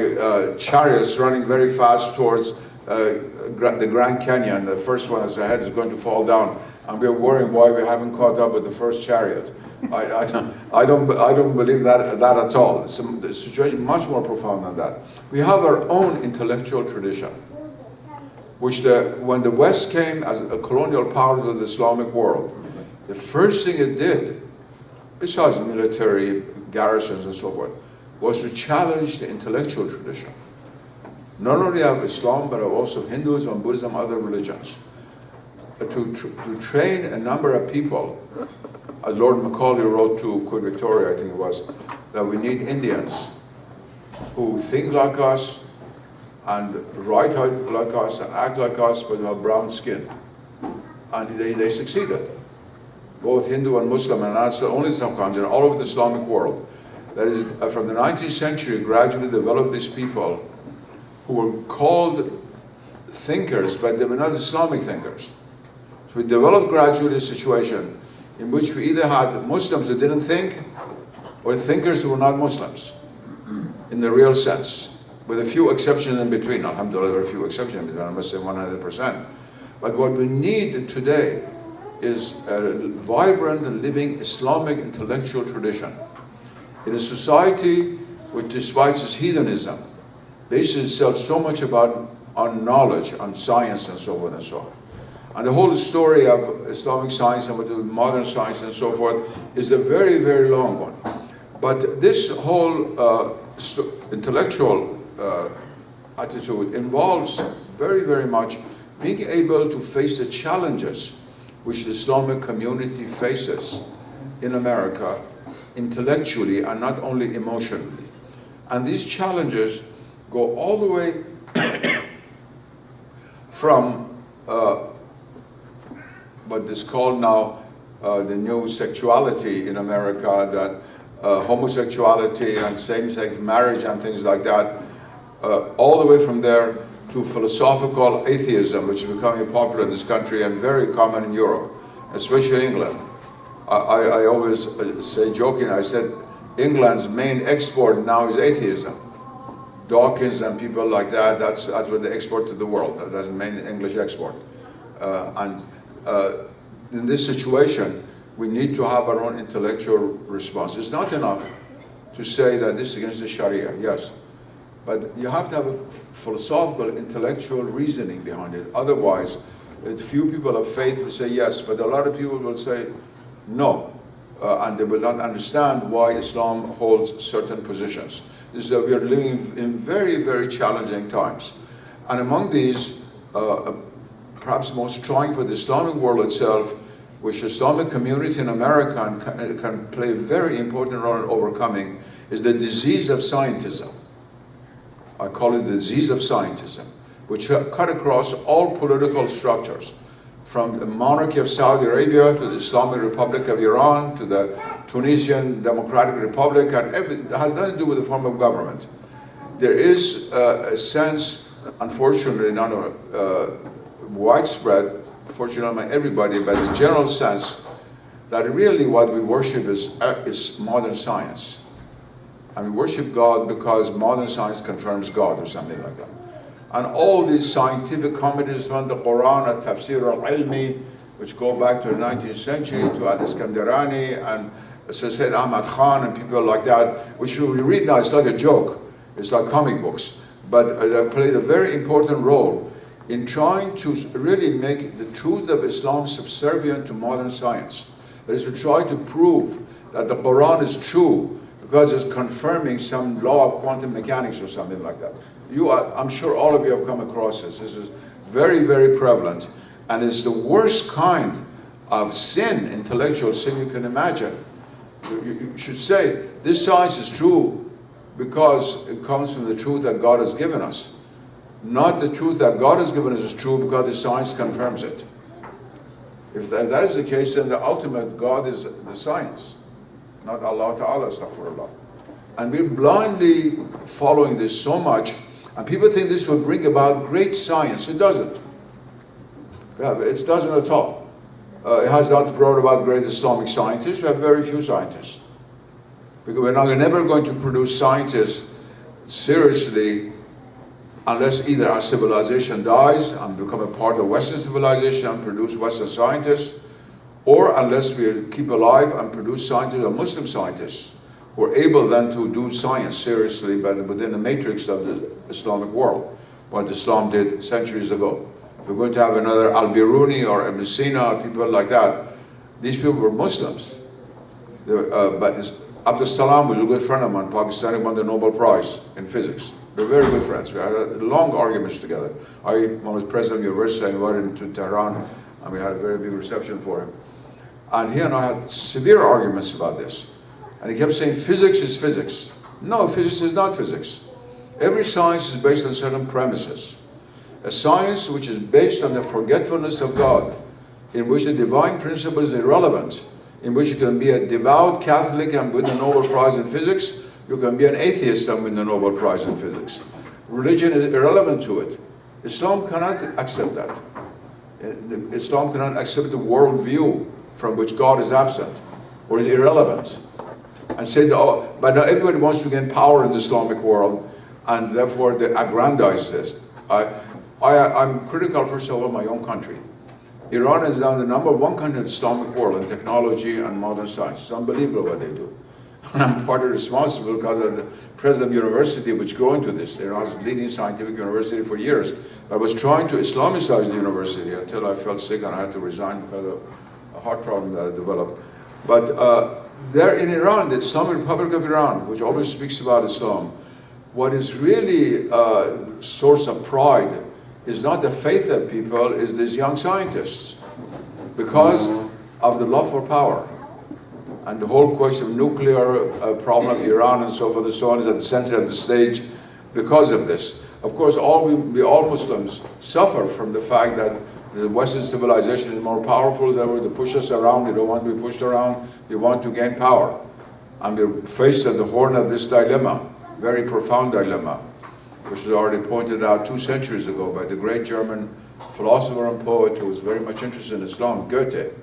chariots running very fast towards the Grand Canyon. The first one that's ahead is going to fall down. And we're worrying why we haven't caught up with the first chariot. I don't believe that at all. The situation is much more profound than that. We have our own intellectual tradition, which when the West came as a colonial power to the Islamic world, the first thing it did, besides military garrisons and so forth, was to challenge the intellectual tradition. Not only of Islam, but also Hinduism and Buddhism, other religions. To train a number of people, as Lord Macaulay wrote to Queen Victoria, I think it was, that we need Indians who think like us and write like us and act like us, but have brown skin. And they succeeded. Both Hindu and Muslim, and that's the only subcontinent all over the Islamic world. That is, from the 19th century, gradually developed these people who were called thinkers, but they were not Islamic thinkers. So we developed gradually a situation in which we either had Muslims who didn't think, or thinkers who were not Muslims, in the real sense, with a few exceptions in between. Alhamdulillah, there are a few exceptions in between, I must say 100%. But what we need today is a vibrant and living Islamic intellectual tradition. In a society which, despite its heathenism, bases itself so much on knowledge, on science, and so forth and so on. And the whole story of Islamic science and modern science and so forth is a very, very long one. But this whole intellectual attitude involves very, very much being able to face the challenges which the Islamic community faces in America intellectually and not only emotionally. And these challenges go all the way from what is called now the new sexuality in America, that homosexuality and same-sex marriage and things like that, all the way from there to philosophical atheism, which is becoming popular in this country and very common in Europe, especially England. I always say, joking, I said, England's main export now is atheism. Dawkins and people like that, that's what they export to the world. That's the main English export. In this situation, we need to have our own intellectual response. It's not enough to say that this is against the Sharia, yes. But you have to have a philosophical, intellectual reasoning behind it. Otherwise, few people of faith will say yes, but a lot of people will say no. And they will not understand why Islam holds certain positions. We are living in very, very challenging times. And among these, perhaps most trying for the Islamic world itself, which the Islamic community in America can play a very important role in overcoming, is the disease of scientism. I call it the disease of scientism, which cut across all political structures, from the monarchy of Saudi Arabia to the Islamic Republic of Iran to the Tunisian Democratic Republic, and it has nothing to do with the form of government. There is a sense, unfortunately, not widespread, fortunately not everybody, but the general sense that really what we worship is modern science. And we worship God because modern science confirms God or something like that. And all these scientific commentaries from the Quran, Tafsir al-Ilmi, which go back to the 19th century, to al-Iskandarani and Seyyed Ahmad Khan and people like that, which we read now, it's like a joke. It's like comic books. But they played a very important role in trying to really make the truth of Islam subservient to modern science. That is to try to prove that the Quran is true because it's confirming some law of quantum mechanics or something like that. I'm sure all of you have come across this. This is very, very prevalent. And it's the worst kind of sin, intellectual sin you can imagine. You should say, this science is true because it comes from the truth that God has given us. Not the truth that God has given us is true because the science confirms it. If that is the case, then the ultimate God is the science, not Allah Ta'ala, astaghfirullah. And we're blindly following this so much, and people think this will bring about great science. It doesn't. Yeah, it doesn't at all. It has not brought about great Islamic scientists. We have very few scientists. Because we're never going to produce scientists seriously unless either our civilization dies and become a part of Western civilization and produce Western scientists, or unless we keep alive and produce scientists or Muslim scientists who are able then to do science seriously but within the matrix of the Islamic world, what Islam did centuries ago. If we're going to have another Al-Biruni or Ibn Sina or people like that, these people were Muslims. But Abdul Salam was a good friend of mine, Pakistani, won the Nobel Prize in physics. We're very good friends. We had long arguments together. When I was president of the university, I invited him to Tehran, and we had a very big reception for him. And he and I had severe arguments about this. And he kept saying, physics is physics. No, physics is not physics. Every science is based on certain premises. A science which is based on the forgetfulness of God, in which the divine principle is irrelevant, in which you can be a devout Catholic and win the Nobel Prize in physics, you can be an atheist and win the Nobel Prize in physics. Religion is irrelevant to it. Islam cannot accept that. Islam cannot accept the worldview from which God is absent or is irrelevant. And say, oh, but now everybody wants to gain power in the Islamic world, and therefore they aggrandize this. I'm critical, first of all, of my own country. Iran is now the #1 country in the Islamic world in technology and modern science. It's unbelievable what they do. And I'm partly responsible because of the president of the university which grew into this. Iran's leading scientific university for years. I was trying to Islamicize the university until I felt sick and I had to resign because of a heart problem that I developed. But there in Iran, the Islamic Republic of Iran, which always speaks about Islam, what is really a source of pride is not the faith of people, is these young scientists. Because of the love for power. And the whole question of nuclear problem of Iran and so forth and so on is at the center of the stage because of this. Of course, all Muslims suffer from the fact that the Western civilization is more powerful. They want to push us around. We don't want to be pushed around. We want to gain power. And we're faced at the horn of this dilemma, very profound dilemma, which was already pointed out 2 centuries ago by the great German philosopher and poet who was very much interested in Islam, Goethe,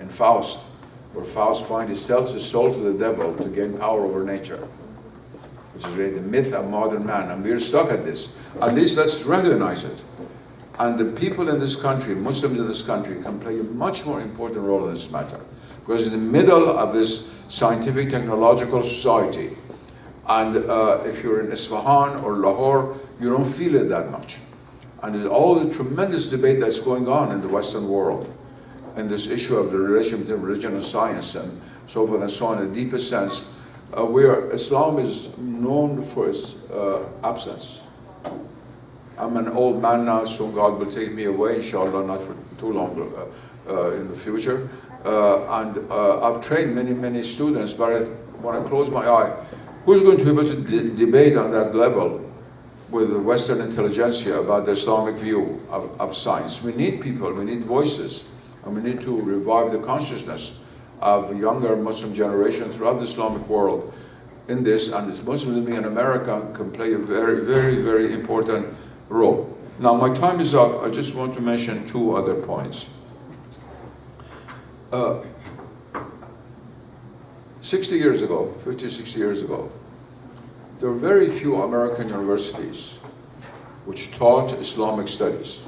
in Faust, where Faust finds he sells his soul to the devil to gain power over nature, which is really the myth of modern man. And we're stuck at this. At least let's recognize it. And the people in this country, Muslims in this country, can play a much more important role in this matter. Because in the middle of this scientific technological society, and if you're in Isfahan or Lahore, you don't feel it that much. And there's all the tremendous debate that's going on in the Western world, and this issue of the relation between religion and science and so forth and so on in the deepest sense, where Islam is known for its absence. I'm an old man now, so God will take me away, inshallah, not for too long in the future. And I've trained many, many students, but when I close my eye, who's going to be able to debate on that level with the Western intelligentsia about the Islamic view of science? We need people, we need voices, and we need to revive the consciousness of younger Muslim generation throughout the Islamic world in this, and Muslims living in America can play a very, very, very important role. Now, my time is up. I just want to mention 2 other points. 60 years ago, 50, 60 years ago, there are very few American universities which taught Islamic studies.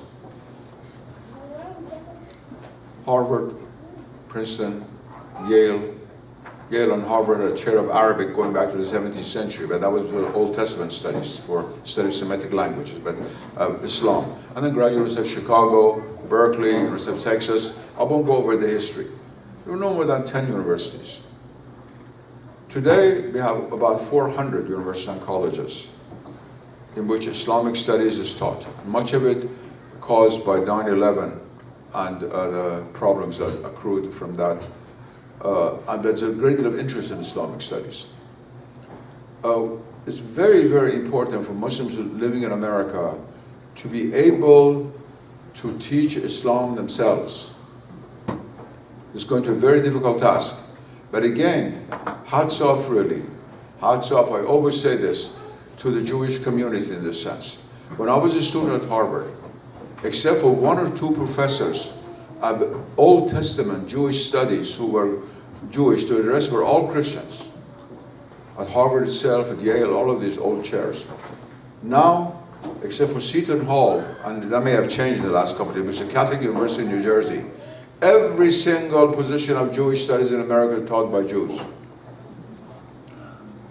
Harvard, Princeton, Yale and Harvard had a chair of Arabic going back to the 17th century, but that was the Old Testament studies for study of Semitic languages, but Islam. And then graduates of Chicago, Berkeley, University of Texas. I won't go over the history. There were no more than 10 universities. Today, we have about 400 universities and colleges in which Islamic studies is taught. Much of it caused by 9/11 and the problems that accrued from that. And there's a great deal of interest in Islamic studies. It's very, very important for Muslims living in America to be able to teach Islam themselves. It's going to be a very difficult task. But again, hats off really. Hats off, I always say this, to the Jewish community in this sense. When I was a student at Harvard, except for one or two professors of Old Testament Jewish studies who were Jewish, the rest were all Christians. At Harvard itself, at Yale, all of these old chairs. Now, except for Seton Hall, and that may have changed in the last couple of years, which is a Catholic University in New Jersey, every single position of Jewish studies in America is taught by Jews.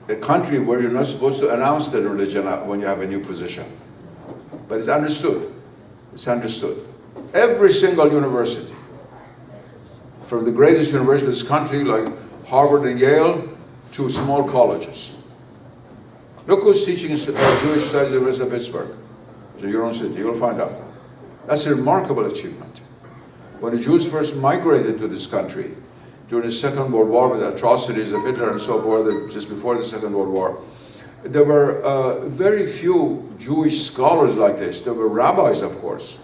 A country where you're not supposed to announce the religion when you have a new position. But it's understood. It's understood. Every single university, from the greatest university in this country, like Harvard and Yale, to small colleges. Look who's teaching Jewish studies at the University of Pittsburgh. It's your own city, you'll find out. That's a remarkable achievement. When the Jews first migrated to this country, during the Second World War, with the atrocities of Hitler and so forth, just before the Second World War, there were very few Jewish scholars like this. There were rabbis, of course.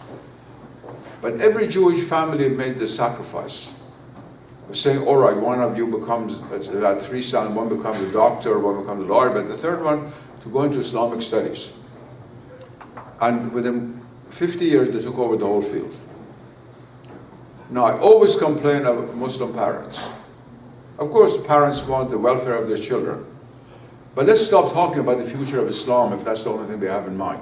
But every Jewish family made the sacrifice of saying, all right, one of you becomes, about three sons, one becomes a doctor, one becomes a lawyer, but the third one to go into Islamic studies. And within 50 years, they took over the whole field. Now, I always complain of Muslim parents. Of course, parents want the welfare of their children. But let's stop talking about the future of Islam if that's the only thing they have in mind.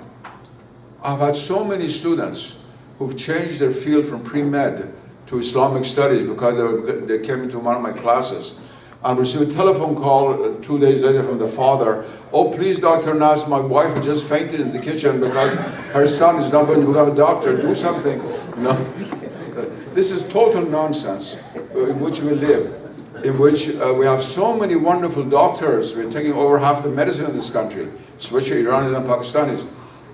I've had so many students who've changed their field from pre-med to Islamic studies because they came into one of my classes and received a telephone call 2 days later from the father. Oh, please, Dr. Nas, my wife has just fainted in the kitchen because her son is not going to become a doctor. Do something. You know? This is total nonsense in which we live, in which we have so many wonderful doctors. We're taking over half the medicine in this country, especially Iranis and Pakistanis,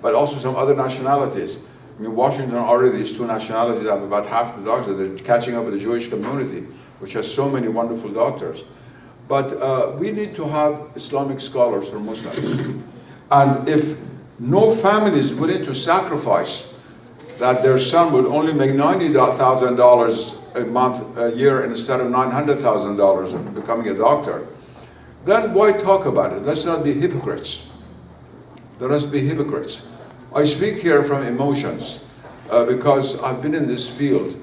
but also some other nationalities. I mean, Washington already, these two nationalities have about half the doctors. They're catching up with the Jewish community, which has so many wonderful doctors. But we need to have Islamic scholars or Muslims. And if no family is willing to sacrifice that their son would only make $90,000 a month, a year, instead of $900,000 of becoming a doctor, then why talk about it? Let's not be hypocrites. Let us be hypocrites. I speak here from emotions because I've been in this field.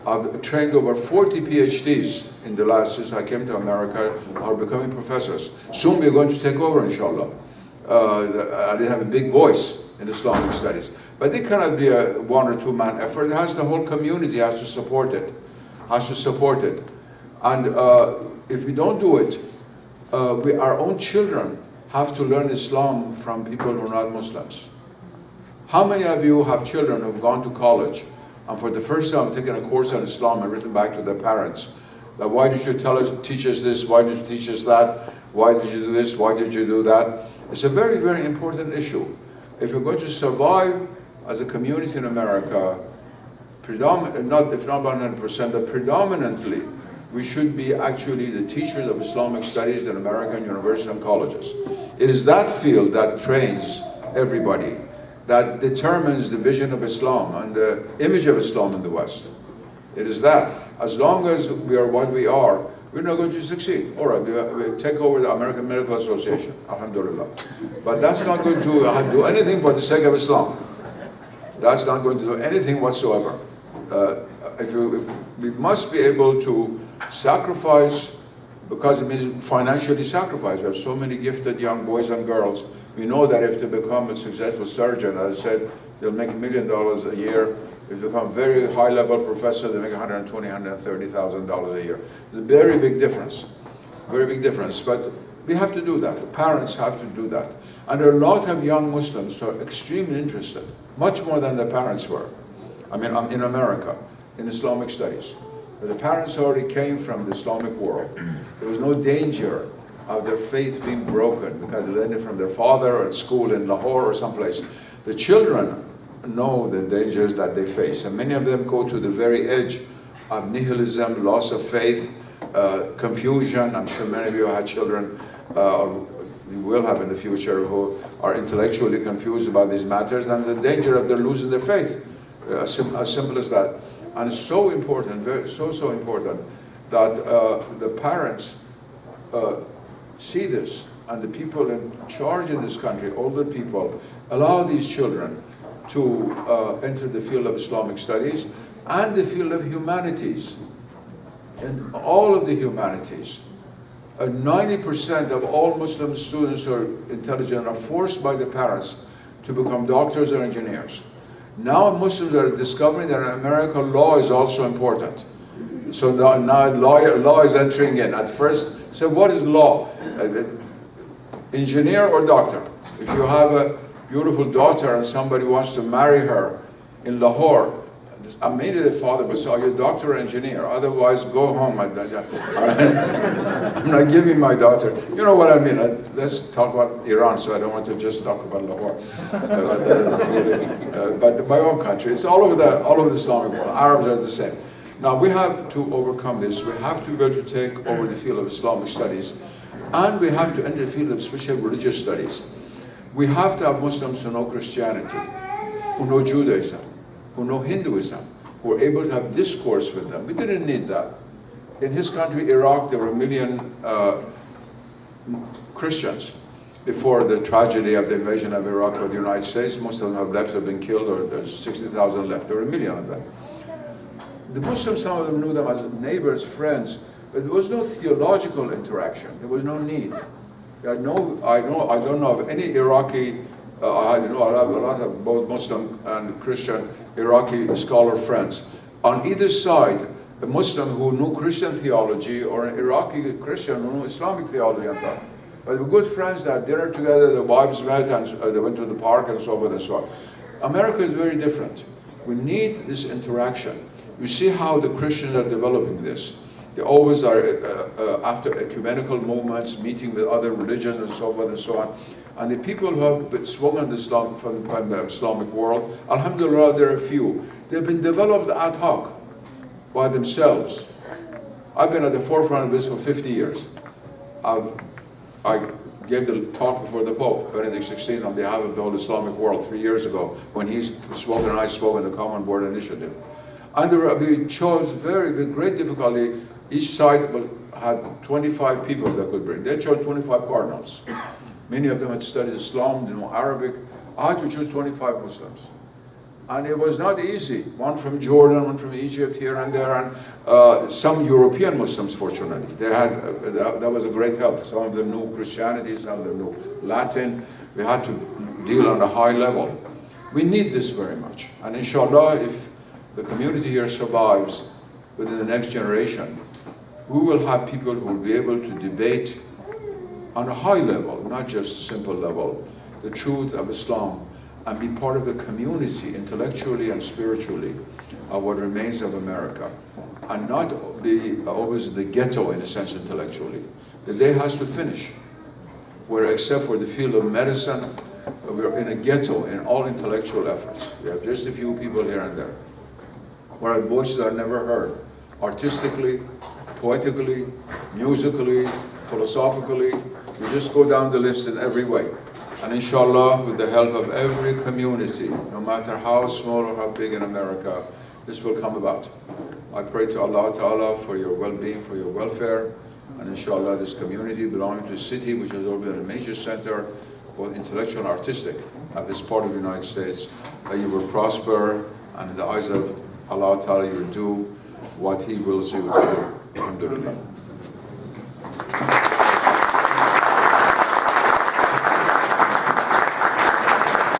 I've trained over 40 PhDs in the last, since I came to America, are becoming professors. Soon we're going to take over, inshallah. I didn't have a big voice in Islamic studies. But it cannot be a one or two man effort. It has the whole community has to support it. Has to support it. And if we don't do it, our own children have to learn Islam from people who are not Muslims. How many of you have children who have gone to college and for the first time taken a course on Islam and written back to their parents that why did you teach us this, why did you teach us that, why did you do this, why did you do that? It's a very, very important issue. If you're going to survive as a community in America, if not 100%, but predominantly, we should be actually the teachers of Islamic studies in American universities and colleges. It is that field that trains everybody, that determines the vision of Islam and the image of Islam in the West. It is that. As long as we are what we are, we're not going to succeed. All right, we take over the American Medical Association, alhamdulillah. But that's not going to do anything for the sake of Islam. That's not going to do anything whatsoever. We must be able to sacrifice because it means financially sacrifice. We have so many gifted young boys and girls. We know that if they become a successful surgeon, as I said, they'll make $1 million a year. If they become a very high-level professor, they make $120,000, $130,000 a year. It's a very big difference, very big difference. But we have to do that. The parents have to do that. And there are a lot of young Muslims who are extremely interested, much more than the parents were. I mean, in America, in Islamic studies. The parents already came from the Islamic world. There was no danger of their faith being broken because they learned it from their father or at school in Lahore or someplace. The children know the dangers that they face, and many of them go to the very edge of nihilism, loss of faith, confusion. I'm sure many of you had children, or you will have in the future, who are intellectually confused about these matters, and the danger of them losing their faith. As simple as that. And it's so important, so important, that the parents see this, and the people in charge in this country, older people, allow these children to enter the field of Islamic studies and the field of humanities, and all of the humanities. 90% of all Muslim students who are intelligent are forced by the parents to become doctors or engineers. Now Muslims are discovering that in America law is also important. So now law is entering in. At first, so what is law? Engineer or doctor? If you have a beautiful daughter and somebody wants to marry her in Lahore, immediately the father will say, are you a doctor or engineer? Otherwise, go home. I'm not giving my daughter. You know what I mean? Let's talk about Iran, so I don't want to just talk about Lahore. But my own country, it's all over the Islamic world. Arabs are the same. Now, we have to overcome this. We have to be able to take over the field of Islamic studies, and we have to enter the field of special religious studies. We have to have Muslims who know Christianity, who know Judaism, who know Hinduism, who are able to have discourse with them. We didn't need that. In his country, Iraq, there were 1 million Christians before the tragedy of the invasion of Iraq by the United States. Most of them have left, have been killed, or there's 60,000 left. There were 1 million of them. The Muslims, some of them knew them as neighbors, friends, but there was no theological interaction. There was no need. I don't know of any Iraqi, I know a lot of both Muslim and Christian Iraqi scholar friends. On either side, a Muslim who knew Christian theology or an Iraqi Christian who knew Islamic theology and thought. But they were good friends, they had dinner together, the wives met, and they went to the park and so forth and so on. America is very different. We need this interaction. You see how the Christians are developing this. They always are, after ecumenical movements, meeting with other religions and so forth and so on. And the people who have been swung on from the Islamic world, alhamdulillah, there are a few. They've been developed ad hoc by themselves. I've been at the forefront of this for 50 years. I gave the talk before the Pope, Benedict XVI, on behalf of the whole Islamic world 3 years ago, when he spoke and I spoke in the Common Board Initiative. And we chose with great difficulty. Each side had 25 people that could bring. They chose 25 cardinals. Many of them had studied Islam, they know Arabic. I had to choose 25 Muslims. And it was not easy. One from Jordan, one from Egypt, here and there, and some European Muslims, fortunately. They had, that was a great help. Some of them knew Christianity, some of them knew Latin. We had to deal on a high level. We need this very much. And inshallah, if the community here survives within the next generation, we will have people who will be able to debate on a high level, not just a simple level, the truth of Islam, and be part of the community intellectually and spiritually of what remains of America, and not be always the ghetto in a sense intellectually. The day has to finish, where except for the field of medicine, we're in a ghetto in all intellectual efforts. We have just a few people here and there, where our voices are never heard, artistically, poetically, musically, philosophically. We just go down the list in every way. And inshallah, with the help of every community, no matter how small or how big in America, this will come about. I pray to Allah Ta'ala for your well-being, for your welfare, and inshallah this community belonging to a city which has always been a major center, both intellectual and artistic, at this part of the United States, that you will prosper, and in the eyes of Allah Ta'ala you will do what He wills you to do. Alhamdulillah.